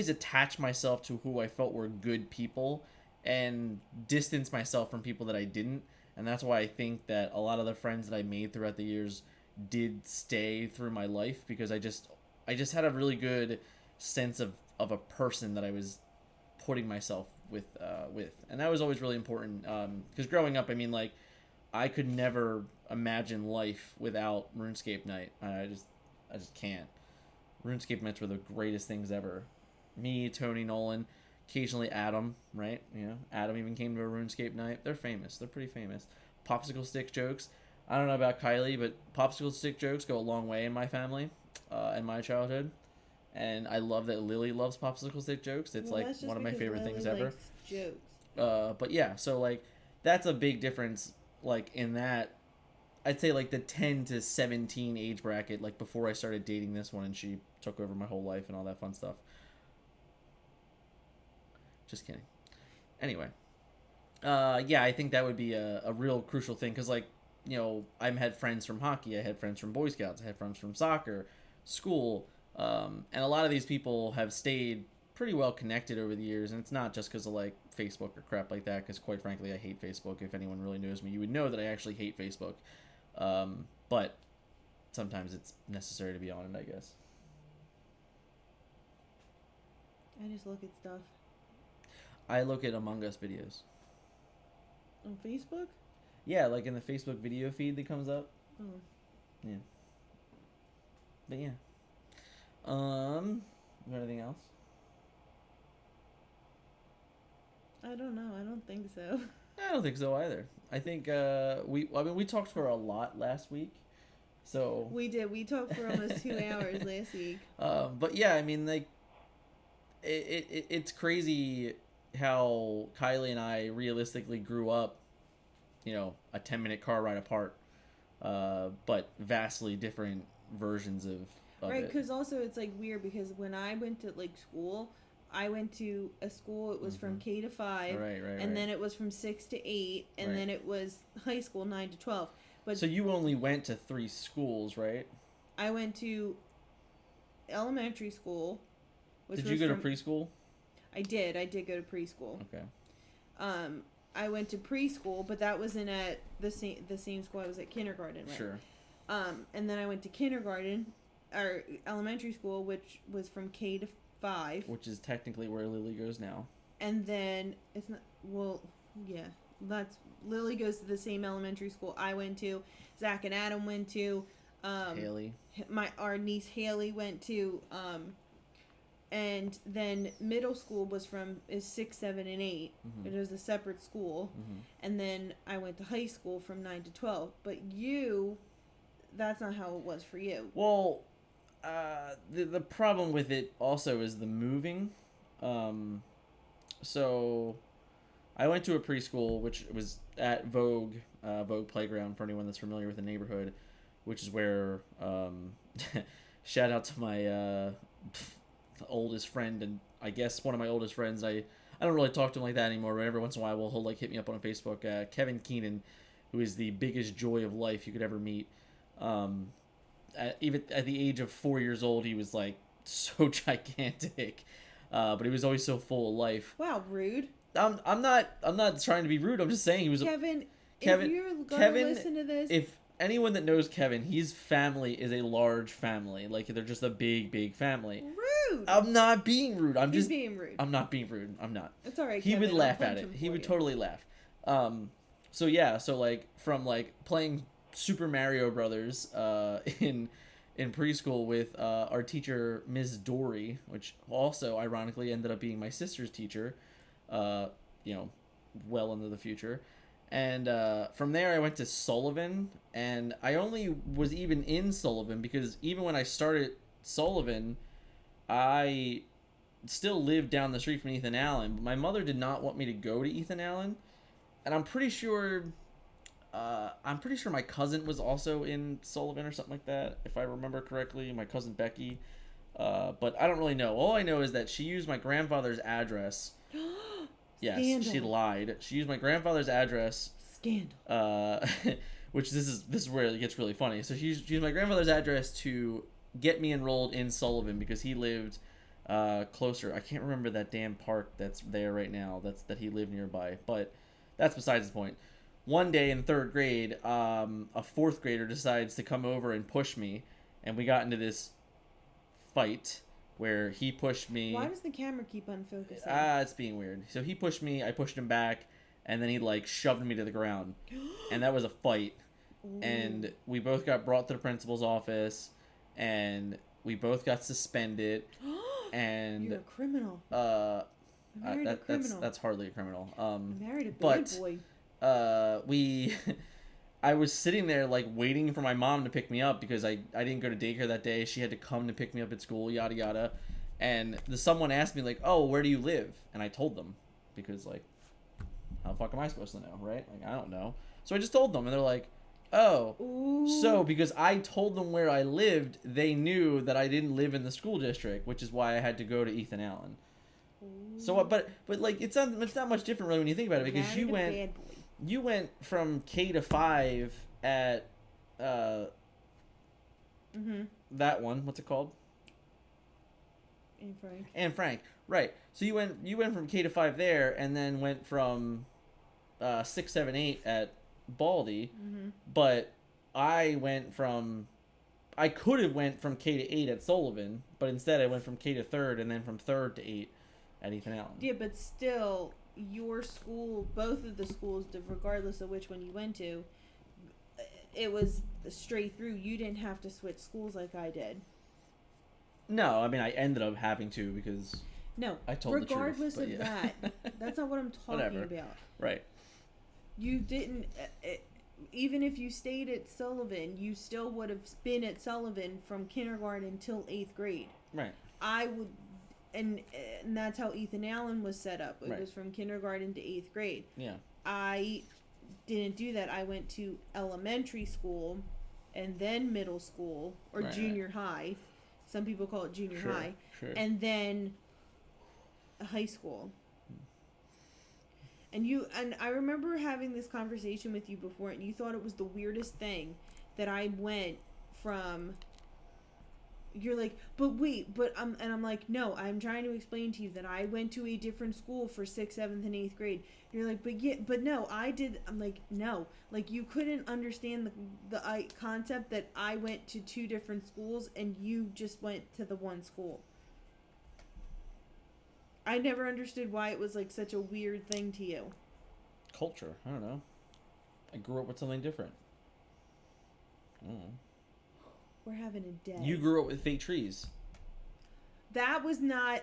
attach myself to who I felt were good people and distance myself from people that I didn't. And that's why I think that a lot of the friends that I made throughout the years did stay through my life, because I just had a really good sense of a person that I was putting myself with, and that was always really important, because growing up, I mean, like I could never imagine life without RuneScape night. I just can't. RuneScape nights were the greatest things ever. Me, Tony, Nolan, occasionally Adam, right? Adam even came to a RuneScape night. They're famous. They're pretty famous. Popsicle stick jokes. I don't know about Kylie, but popsicle stick jokes go a long way in my family, in my childhood. And I love that Lily loves popsicle stick jokes. It's like one of my favorite things ever. Jokes. But yeah, so like that's a big difference. Like in that, I'd say like the 10 to 17 age bracket, like before I started dating this one and she took over my whole life and all that fun stuff. Just kidding. Anyway, yeah, I think that would be a real crucial thing because like I've had friends from hockey, I had friends from Boy Scouts, I had friends from soccer, school. And a lot of these people have stayed pretty well connected over the years, and it's not just because of like Facebook or crap like that, because quite frankly I hate Facebook. If anyone really knows me, you would know that I actually hate Facebook, but sometimes it's necessary to be on it, I guess. I just look at stuff. I look at Among Us videos. On Facebook? Yeah, like in the Facebook video feed that comes up. Oh. Yeah. But yeah. Is there anything else? I don't know. I don't think so. I don't think so either. I think we talked for a lot last week, so we did. We talked for almost 2 hours last week. But yeah, I mean, like, it's crazy how Kylie and I realistically grew up, a 10-minute car ride apart, but vastly different versions of right, it. because also it's like weird because when I went to like school, I went to a school. It was from K to 5, right, and then it was from 6 to 8, and then it was high school 9 to 12. But so you only went to 3 schools, right? I went to elementary school. Did you go to preschool? I did. I did go to preschool. Okay. I went to preschool, but that wasn't at the same school I was at kindergarten. Right? Sure. And then I went to kindergarten, or elementary school, which was from K to 5. Which is technically where Lily goes now. And then it's not. Well, yeah, that's Lily goes to the same elementary school I went to. Zach and Adam went to. Haley. Our niece Haley went to. And then middle school is 6, 7, and 8. Mm-hmm. It was a separate school. Mm-hmm. And then I went to high school from 9 to 12. But you, that's not how it was for you. Well, the problem with it also is the moving. So I went to a preschool which was at Vogue Playground for anyone that's familiar with the neighborhood, which is where shout out to my oldest friend, and I guess one of my oldest friends. I don't really talk to him like that anymore, but every once in a while he'll like hit me up on Facebook. Kevin Keenan, who is the biggest joy of life you could ever meet. Even at the age of 4 years old, he was like so gigantic, but he was always so full of life. Wow, rude. I'm not trying to be rude. I'm just saying he was Kevin, Kevin. if you're gonna Kevin, listen to this, if anyone that knows Kevin, his family is a large family. Like they're just a big family. rude. I'm not being rude. He's being rude. I'm not being rude. I'm not. It's all right. He Kevin, would laugh I'll at punch it. him He for would you. totally laugh. So yeah. So like from like playing Super Mario Brothers in preschool with our teacher Ms. Dory, which also ironically ended up being my sister's teacher. Well into the future. And from there, I went to Sullivan, and I only was even in Sullivan because even when I started Sullivan, I still lived down the street from Ethan Allen. But my mother did not want me to go to Ethan Allen, and I'm pretty sure my cousin was also in Sullivan or something like that, if I remember correctly. My cousin Becky, but I don't really know. All I know is that she used my grandfather's address. Yes, Scandal. she lied. She used my grandfather's address. Scandal. Which this is where it gets really funny. So she used my grandfather's address to get me enrolled in Sullivan because he lived closer. I can't remember that damn park that's there right now. That he lived nearby. But that's besides the point. One day in third grade, a fourth grader decides to come over and push me, and we got into this fight where he pushed me. Why does the camera keep unfocusing? It's being weird. So he pushed me, I pushed him back, and then he like shoved me to the ground. And that was a fight. Ooh. And we both got brought to the principal's office, and we both got suspended. And you're a criminal. I married a criminal. That's hardly a criminal. I married a bad boy. I was sitting there like waiting for my mom to pick me up because I didn't go to daycare that day. She had to come to pick me up at school, yada yada. And someone asked me like, "Oh, where do you live?" And I told them because like, how the fuck am I supposed to know, right? Like I don't know. So I just told them, and they're like, "Oh." Ooh. So because I told them where I lived, they knew that I didn't live in the school district, which is why I had to go to Ethan Allen. Ooh. So but like it's not much different really when you think about it because Married you a went. bad boy. You went from K to 5 at that one. What's it called? Anne Frank. Right. So you went from K to 5 there, and then went from 6, 7, 8 at Baldy. Mm-hmm. But I could have went from K to 8 at Sullivan, but instead I went from K to 3rd, and then from 3rd to 8 at Ethan Allen. Yeah, but still, your school, both of the schools, regardless of which one you went to, it was straight through. You didn't have to switch schools like I did. No, I mean I ended up having to because no. I told regardless the truth. of that, that's not what I'm talking about. Right. You didn't. Even if you stayed at Sullivan, you still would have been at Sullivan from kindergarten until 8th grade. Right. I would. And that's how Ethan Allen was set up. It Right. was from kindergarten to 8th grade. Yeah. I didn't do that. I went to elementary school and then middle school or Right, junior high. Some people call it junior high. Sure. And then high school. And I remember having this conversation with you before, and you thought it was the weirdest thing that I went from. You're like, but wait, and I'm like, no, I'm trying to explain to you that I went to a different school for 6th, 7th, and 8th grade. You're like, but no, I did. I'm like, no, like you couldn't understand the concept that I went to 2 different schools and you just went to the one school. I never understood why it was like such a weird thing to you. Culture. I don't know. I grew up with something different. I don't know. We're having a day. You grew up with fake trees. That was not.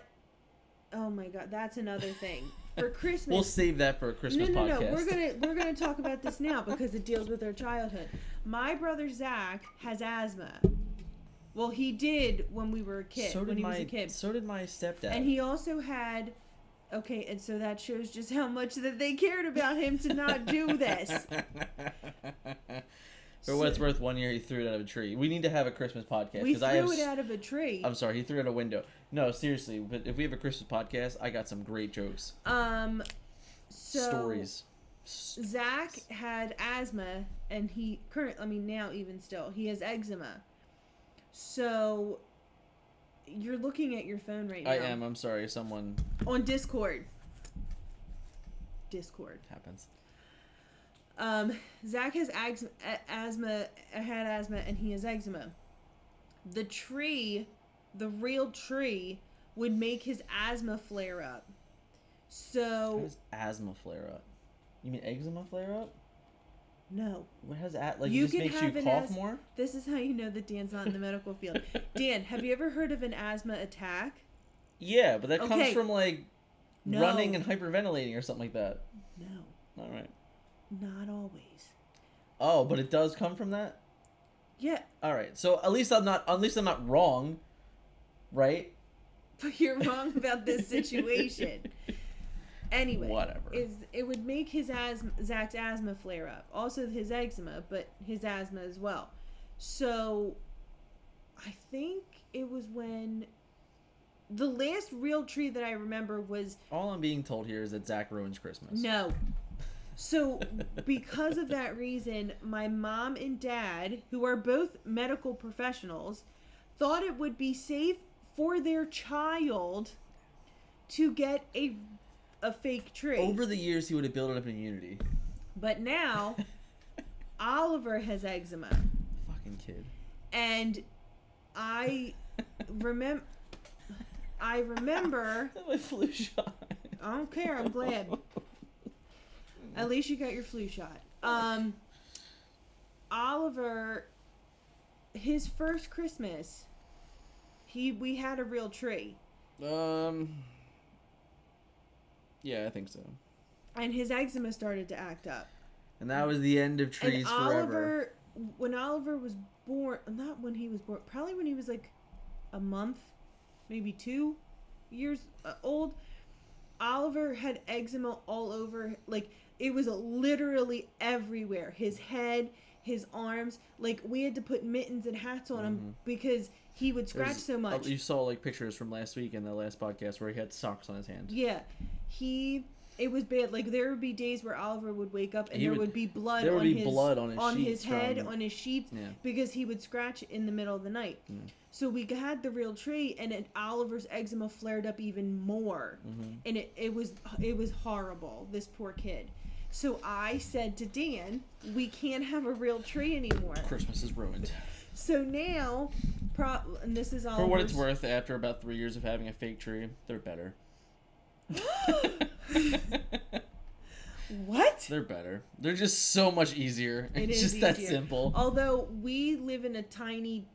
Oh my god, that's another thing. for Christmas. We'll save that for a Christmas podcast. No. We're gonna talk about this now because it deals with our childhood. My brother Zach has asthma. Well, he did when we were a kid. So did he was a kid. So did my stepdad. And he also had. Okay, and so that shows just how much that they cared about him to not do this. For what it's worth, one year he threw it out of a tree. We need to have a Christmas podcast. We threw it out of a tree. I'm sorry, he threw it out a window. No, seriously, but if we have a Christmas podcast, I got some great jokes. Stories. Zach had asthma, and now even still, he has eczema. So, you're looking at your phone right now. I am. I'm sorry. Someone on Discord. Happens. Zach has asthma, had asthma, and he has eczema. The real tree, would make his asthma flare up. So. How does asthma flare up? You mean eczema flare up? No. What has it just makes you cough more? This is how you know that Dan's not in the medical field. Dan, have you ever heard of an asthma attack? Yeah, but that comes from No. running and hyperventilating or something like that. No. All right. Not always. Oh, but it does come from that? Yeah. All right. So at least I'm not wrong, right? But you're wrong about this situation. Anyway, whatever. It would make Zach's asthma flare up. Also his eczema, but his asthma as well. So, I think it was when the last real tree that I remember was. All I'm being told here is that Zach ruins Christmas. No. So, because of that reason, my mom and dad, who are both medical professionals, thought it would be safe for their child to get a fake tree. Over the years, he would have built up an immunity. But now, Oliver has eczema. Fucking kid. And I remember. My flu shot. I don't care. I'm glad. At least you got your flu shot. Oliver, his first Christmas, we had a real tree. Yeah, I think so. And his eczema started to act up. And that was the end of trees forever. When Oliver was born, not when he was born, probably when he was like a month, maybe 2 years old, Oliver had eczema all over. Like, it was literally everywhere. His head, his arms. Like, we had to put mittens and hats on him because he would scratch so much. You saw pictures from last week in the last podcast where he had socks on his hands. Yeah. It was bad. Like, there would be days where Oliver would wake up and there would be blood on his head, on his sheets, because he would scratch in the middle of the night. So we had the real tree, and Oliver's eczema flared up even more, and it was horrible. This poor kid. So I said to Dan, we can't have a real tree anymore. Christmas is ruined. So now, and this is Oliver's. For what it's worth, after about 3 years of having a fake tree, they're better. What? They're better. They're just so much easier. It's just that simple. Although we live in a tiny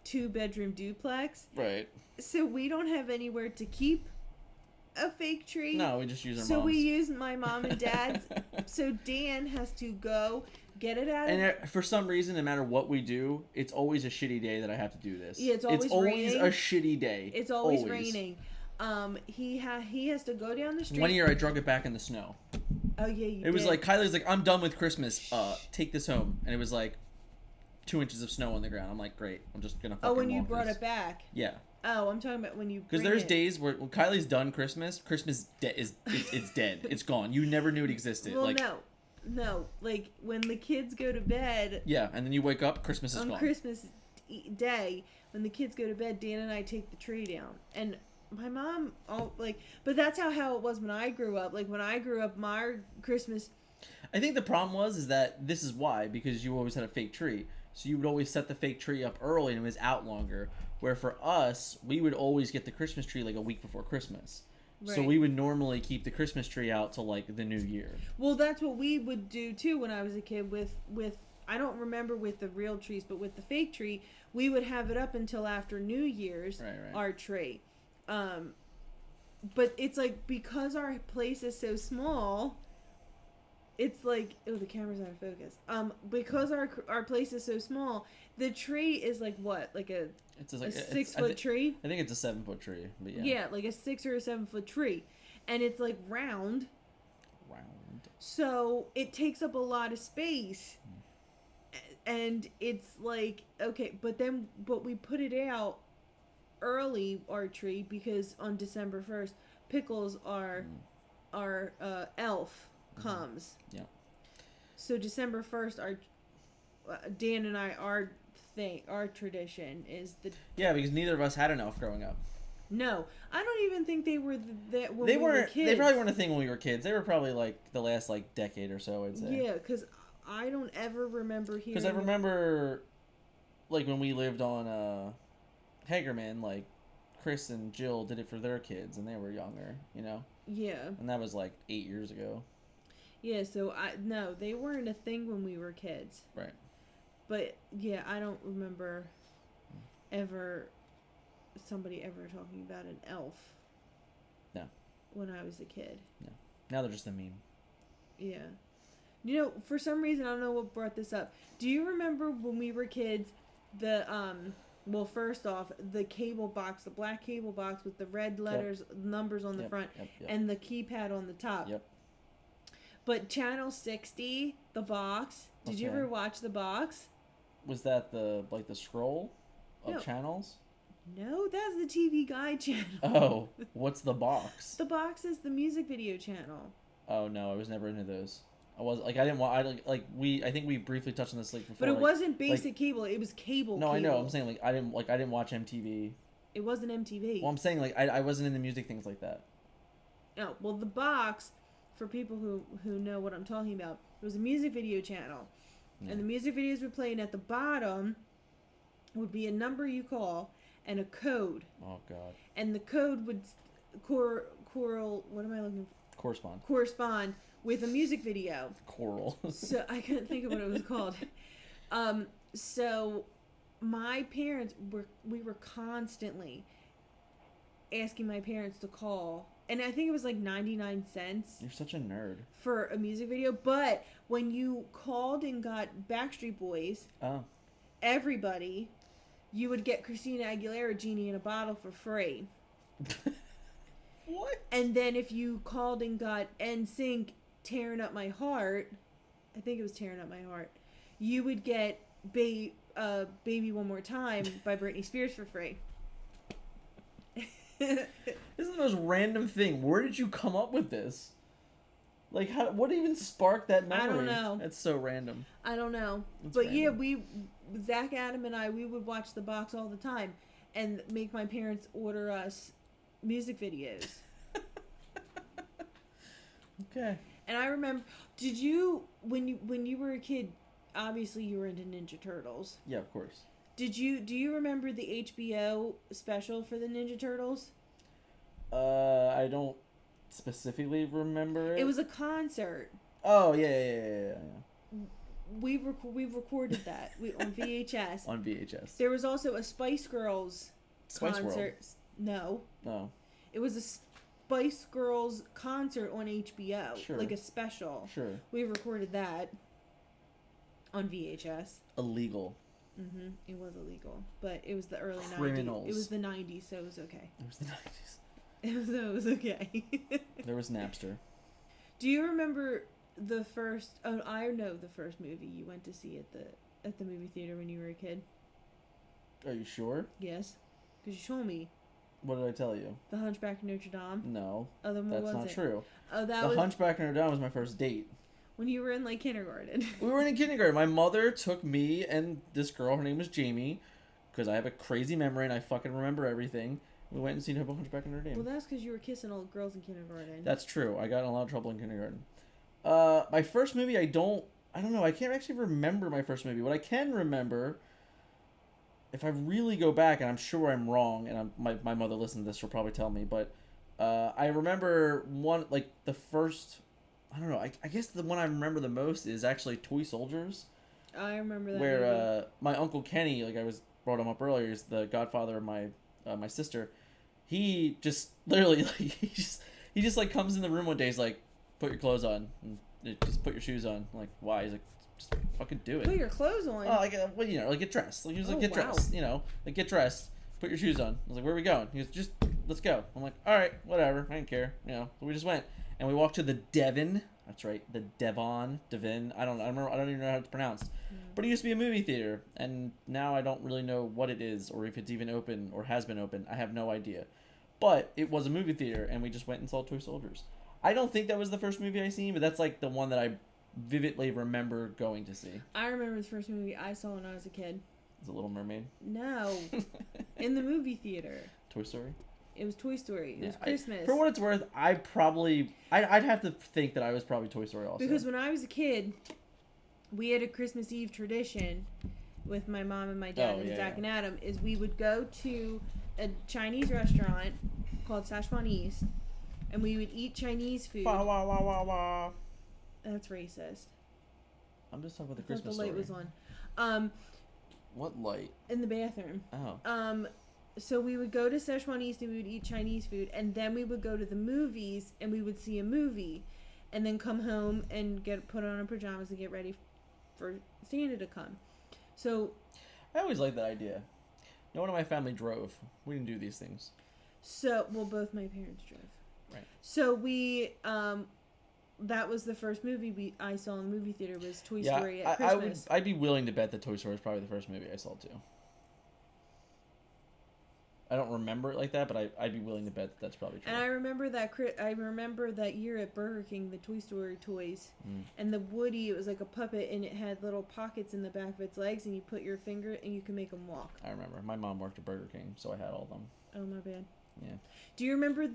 2-bedroom duplex. Right. So we don't have anywhere to keep a fake tree. No, we just use our So mom's. we use my mom and dad's. So Dan has to go get it out of... And for some reason, no matter what we do, it's always a shitty day that I have to do this. Yeah, it's always raining. a shitty day. It's always raining. He has to go down the street. One year I drug it back in the snow. Oh yeah, you did. It was like, Kylie's like, I'm done with Christmas. Take this home. And it was like 2 inches of snow on the ground. I'm like, great. I'm just gonna fucking when you walk brought this. it back. Yeah. Oh, I'm talking about when you. Because there's days where when Kylie's done Christmas it's dead. It's gone. You never knew it existed. Well, no. Like when the kids go to bed. Yeah, and then you wake up, Christmas is gone. On Christmas Day, when the kids go to bed, Dan and I take the tree down, and my mom, but that's how it was when I grew up. Like when I grew up, my Christmas. I think the problem is that this is why, because you always had a fake tree. So you would always set the fake tree up early and it was out longer. Where for us, we would always get the Christmas tree like a week before Christmas. Right. So we would normally keep the Christmas tree out till like the new year. Well, that's what we would do too when I was a kid with I don't remember with the real trees, but with the fake tree, we would have it up until after New Year's, our tree. but it's like because our place is so small, it's like, oh, the camera's out of focus. Because our place is so small, the tree is like what, like It's just like a 6 foot tree. I think it's a 7 foot tree, but yeah. Yeah, like a 6 or a 7 foot tree, and it's like round. So it takes up a lot of space, and it's like okay, but we put it out early, our tree, because on December 1st, Pickles our elf comes. Yeah. So December 1st, our Dan and I, our tradition is the. Yeah, because neither of us had an elf growing up. No, I don't even think they were when they we were weren't. kids. They probably weren't a thing when we were kids. They were probably like the last like decade or so, I'd say. Yeah, because I don't ever remember hearing. Because I remember, like when we lived on Hagerman, like Chris and Jill did it for their kids, and they were younger, you know. Yeah. And that was like 8 years ago. Yeah, so no, they weren't a thing when we were kids. Right. But yeah, I don't remember somebody ever talking about an elf. No. When I was a kid. No. Now they're just a meme. Yeah. You know, for some reason, I don't know what brought this up. Do you remember when we were kids, well, first off, the cable box, the black cable box with the red letters, numbers on the front, and the keypad on the top? Yep. But Channel 60, the box, did you ever watch the box? Was that the scroll of channels? No, that's the TV Guide channel. Oh, what's the box? The box is the music video channel. Oh no, I was never into those. I was like, I didn't want. I think we briefly touched on this like before. But it wasn't basic cable. It was cable. No, cable. I know. I'm saying I didn't watch MTV. It wasn't MTV. Well, I'm saying I wasn't into music things like that. No, well, the box, for people who know what I'm talking about, it was a music video channel, and the music videos were playing at the bottom would be a number you call and a code. Oh God. And the code would what am I looking for? Correspond with a music video. Choral. So I couldn't think of what it was called. So my parents we were constantly asking my parents to call, and I think it was like 99 cents. You're such a nerd. For a music video, but when you called and got Backstreet Boys, everybody, you would get Christina Aguilera Genie in a Bottle for free. What? And then if you called and got NSYNC Tearing Up My Heart, I think it was Tearing Up My Heart, you would get Baby One More Time by Britney Spears for free. This is the most random thing. Where did you come up with this? Like, what even sparked that memory? I don't know. It's so random. I don't know. That's but random. Yeah, Zach, Adam, and I, we would watch the box all the time and make my parents order us music videos. Okay. And I remember, did you, when you were a kid, obviously you were into Ninja Turtles. Yeah, of course. Do you remember the HBO special for the Ninja Turtles? I don't specifically remember it. It was a concert. Oh, yeah. We recorded that on VHS. On VHS. There was also a Spice Girls concert. World. No. Oh. It was a Spice Girls concert on HBO. Sure. Like a special. Sure. We recorded that on VHS. Illegal. Mm-hmm. It was illegal. But it was the early Criminals. 90s. It was the 90s, so it was okay. It was the 90s. It was okay. There was Napster. Do you remember the first... Oh, I know the first movie you went to see at the movie theater when you were a kid. Are you sure? Yes. Because you told me. What did I tell you? The Hunchback of Notre Dame? No. Oh, then what was it? That's not true. Oh, The Hunchback of Notre Dame was my first date. When you were in, like, kindergarten. We were in kindergarten. My mother took me and this girl, her name was Jamie, because I have a crazy memory and I fucking remember everything. We went and seen Hunchback of Notre Dame. Well, that's because you were kissing all the girls in kindergarten. That's true. I got in a lot of trouble in kindergarten. My first movie, I don't know. I can't actually remember my first movie. What I can remember, if I really go back, and I'm sure I'm wrong, and my mother listened to this, she'll probably tell me, but I remember the first, I don't know, I guess the one I remember the most is actually Toy Soldiers. I remember that where movie. My Uncle Kenny, like I brought him up earlier, is the godfather of my sister. he just literally like he just like comes in the room one day. He's like, put your clothes on, and just put your shoes on. I'm like, why? He's like, just fucking do it. Put your clothes on. Oh, like, well, you know, like get dressed. Like he was like, get dressed. You know, like get dressed. Put your shoes on. I was like, where are we going? He goes, just let's go. I'm like, all right, whatever. I didn't care. You know, so we just went and we walked to the Devon. That's right, the Devon. I don't even know how it's pronounced. But it used to be a movie theater, and now I don't really know what it is or if it's even open or has been open. I have no idea. But it was a movie theater, and we just went and saw Toy Soldiers. I don't think that was the first movie I seen, but that's like the one that I vividly remember going to see. I remember the first movie I saw when I was a kid. The Little Mermaid? No. In the movie theater. Toy Story? It was Toy Story. It was Christmas. For what it's worth, I'd have to think that I was probably Toy Story also. Because when I was a kid, we had a Christmas Eve tradition with my mom and my dad and Zach and Adam, is we would go to a Chinese restaurant called Szechuan East, and we would eat Chinese food. Wah, wah, wah, wah, wah. That's racist. I'm just talking about the I thought Christmas the light story. was on. What light? In the bathroom. Oh. So we would go to Szechuan East and we would eat Chinese food, and then we would go to the movies and we would see a movie, and then come home and put on our pajamas and get ready for Santa to come. So I always liked that idea. No one in my family drove. We didn't do these things. So, well, both my parents drove. Right. So we, that was the first movie I saw in the movie theater was Toy Story at Christmas. I'd be willing to bet that Toy Story is probably the first movie I saw too. I don't remember it like that, but I'd be willing to bet that's probably true. And I remember that year at Burger King, the Toy Story toys, and the Woody, it was like a puppet, and it had little pockets in the back of its legs, and you put your finger, and you can make them walk. I remember. My mom worked at Burger King, so I had all of them. Oh, my bad. Yeah. Do you remember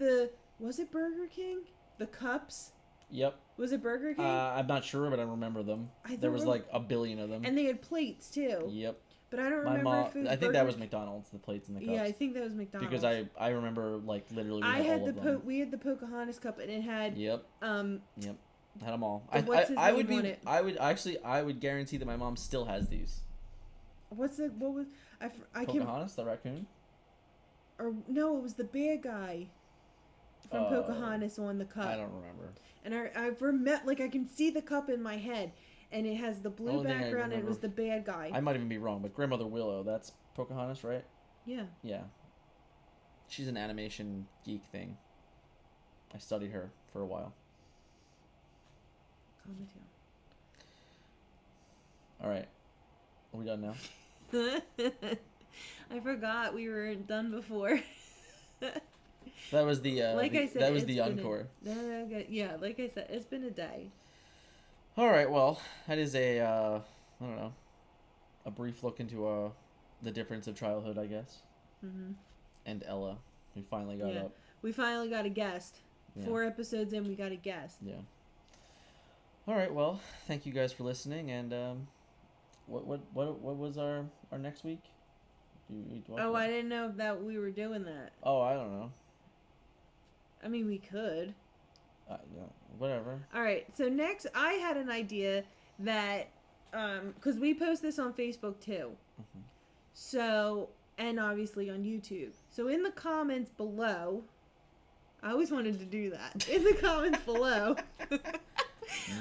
was it Burger King? The cups? Yep. Was it Burger King? I'm not sure, but I remember them. There was like a billion of them. And they had plates, too. Yep. But I don't remember if it was I think that was McDonald's, the plates and the cups. Yeah, I think that was McDonald's. Because I remember, like, literally we had all of them. We had the Pocahontas cup, and it had... Yep. Yep. Had them all. What's his name on it? I would guarantee that my mom still has these. What was... Pocahontas, the raccoon? Or, no, it was the bad guy from Pocahontas on the cup. I don't remember. And I can see the cup in my head. And it has the blue background, and it was the bad guy. I might even be wrong, but Grandmother Willow, that's Pocahontas, right? Yeah. Yeah. She's an animation geek thing. I studied her for a while. Calm it down. All right. Are we done now? I forgot we were done before. That was the that was the encore. Yeah, like I said, it's been a day. All right, well, that is I don't know, a brief look into the difference of childhood, I guess. Mm-hmm. And Ella, we finally got up. We finally got a guest. Yeah. 4 episodes in, we got a guest. Yeah. All right, well, thank you guys for listening, and what was our next week? I didn't know that we were doing that. Oh, I don't know. I mean, we could. Yeah, whatever. All right. So next, I had an idea that, because we post this on Facebook too. Mm-hmm. So, and obviously on YouTube. So in the comments below, I always wanted to do that. In the comments below.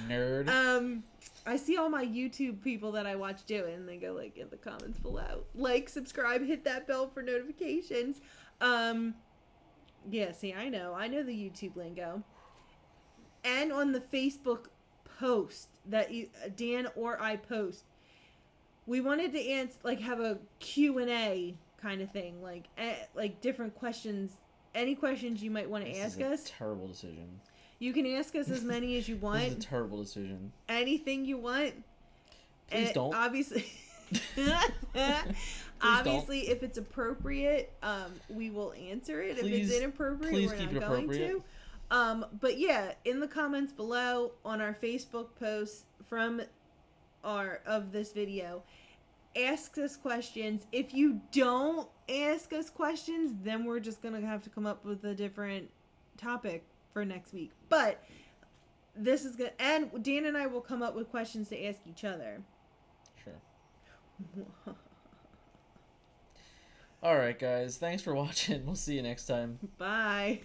Nerd. I see all my YouTube people that I watch do it, and they go like in the comments below. Like, subscribe, hit that bell for notifications. Yeah, see, I know the YouTube lingo. And on the Facebook post that Dan or I post, we wanted to answer, like, have a Q&A kind of thing, like different questions, any questions you might want to ask us. This is a terrible decision. You can ask us as many as you want. This is a terrible decision. Anything you want. Please don't. Obviously, if it's appropriate, we will answer it. If it's inappropriate, we're not going to. But yeah, in the comments below on our Facebook posts of this video, ask us questions. If you don't ask us questions, then we're just gonna have to come up with a different topic for next week. But this is good, and Dan and I will come up with questions to ask each other. Sure. All right, guys. Thanks for watching. We'll see you next time. Bye.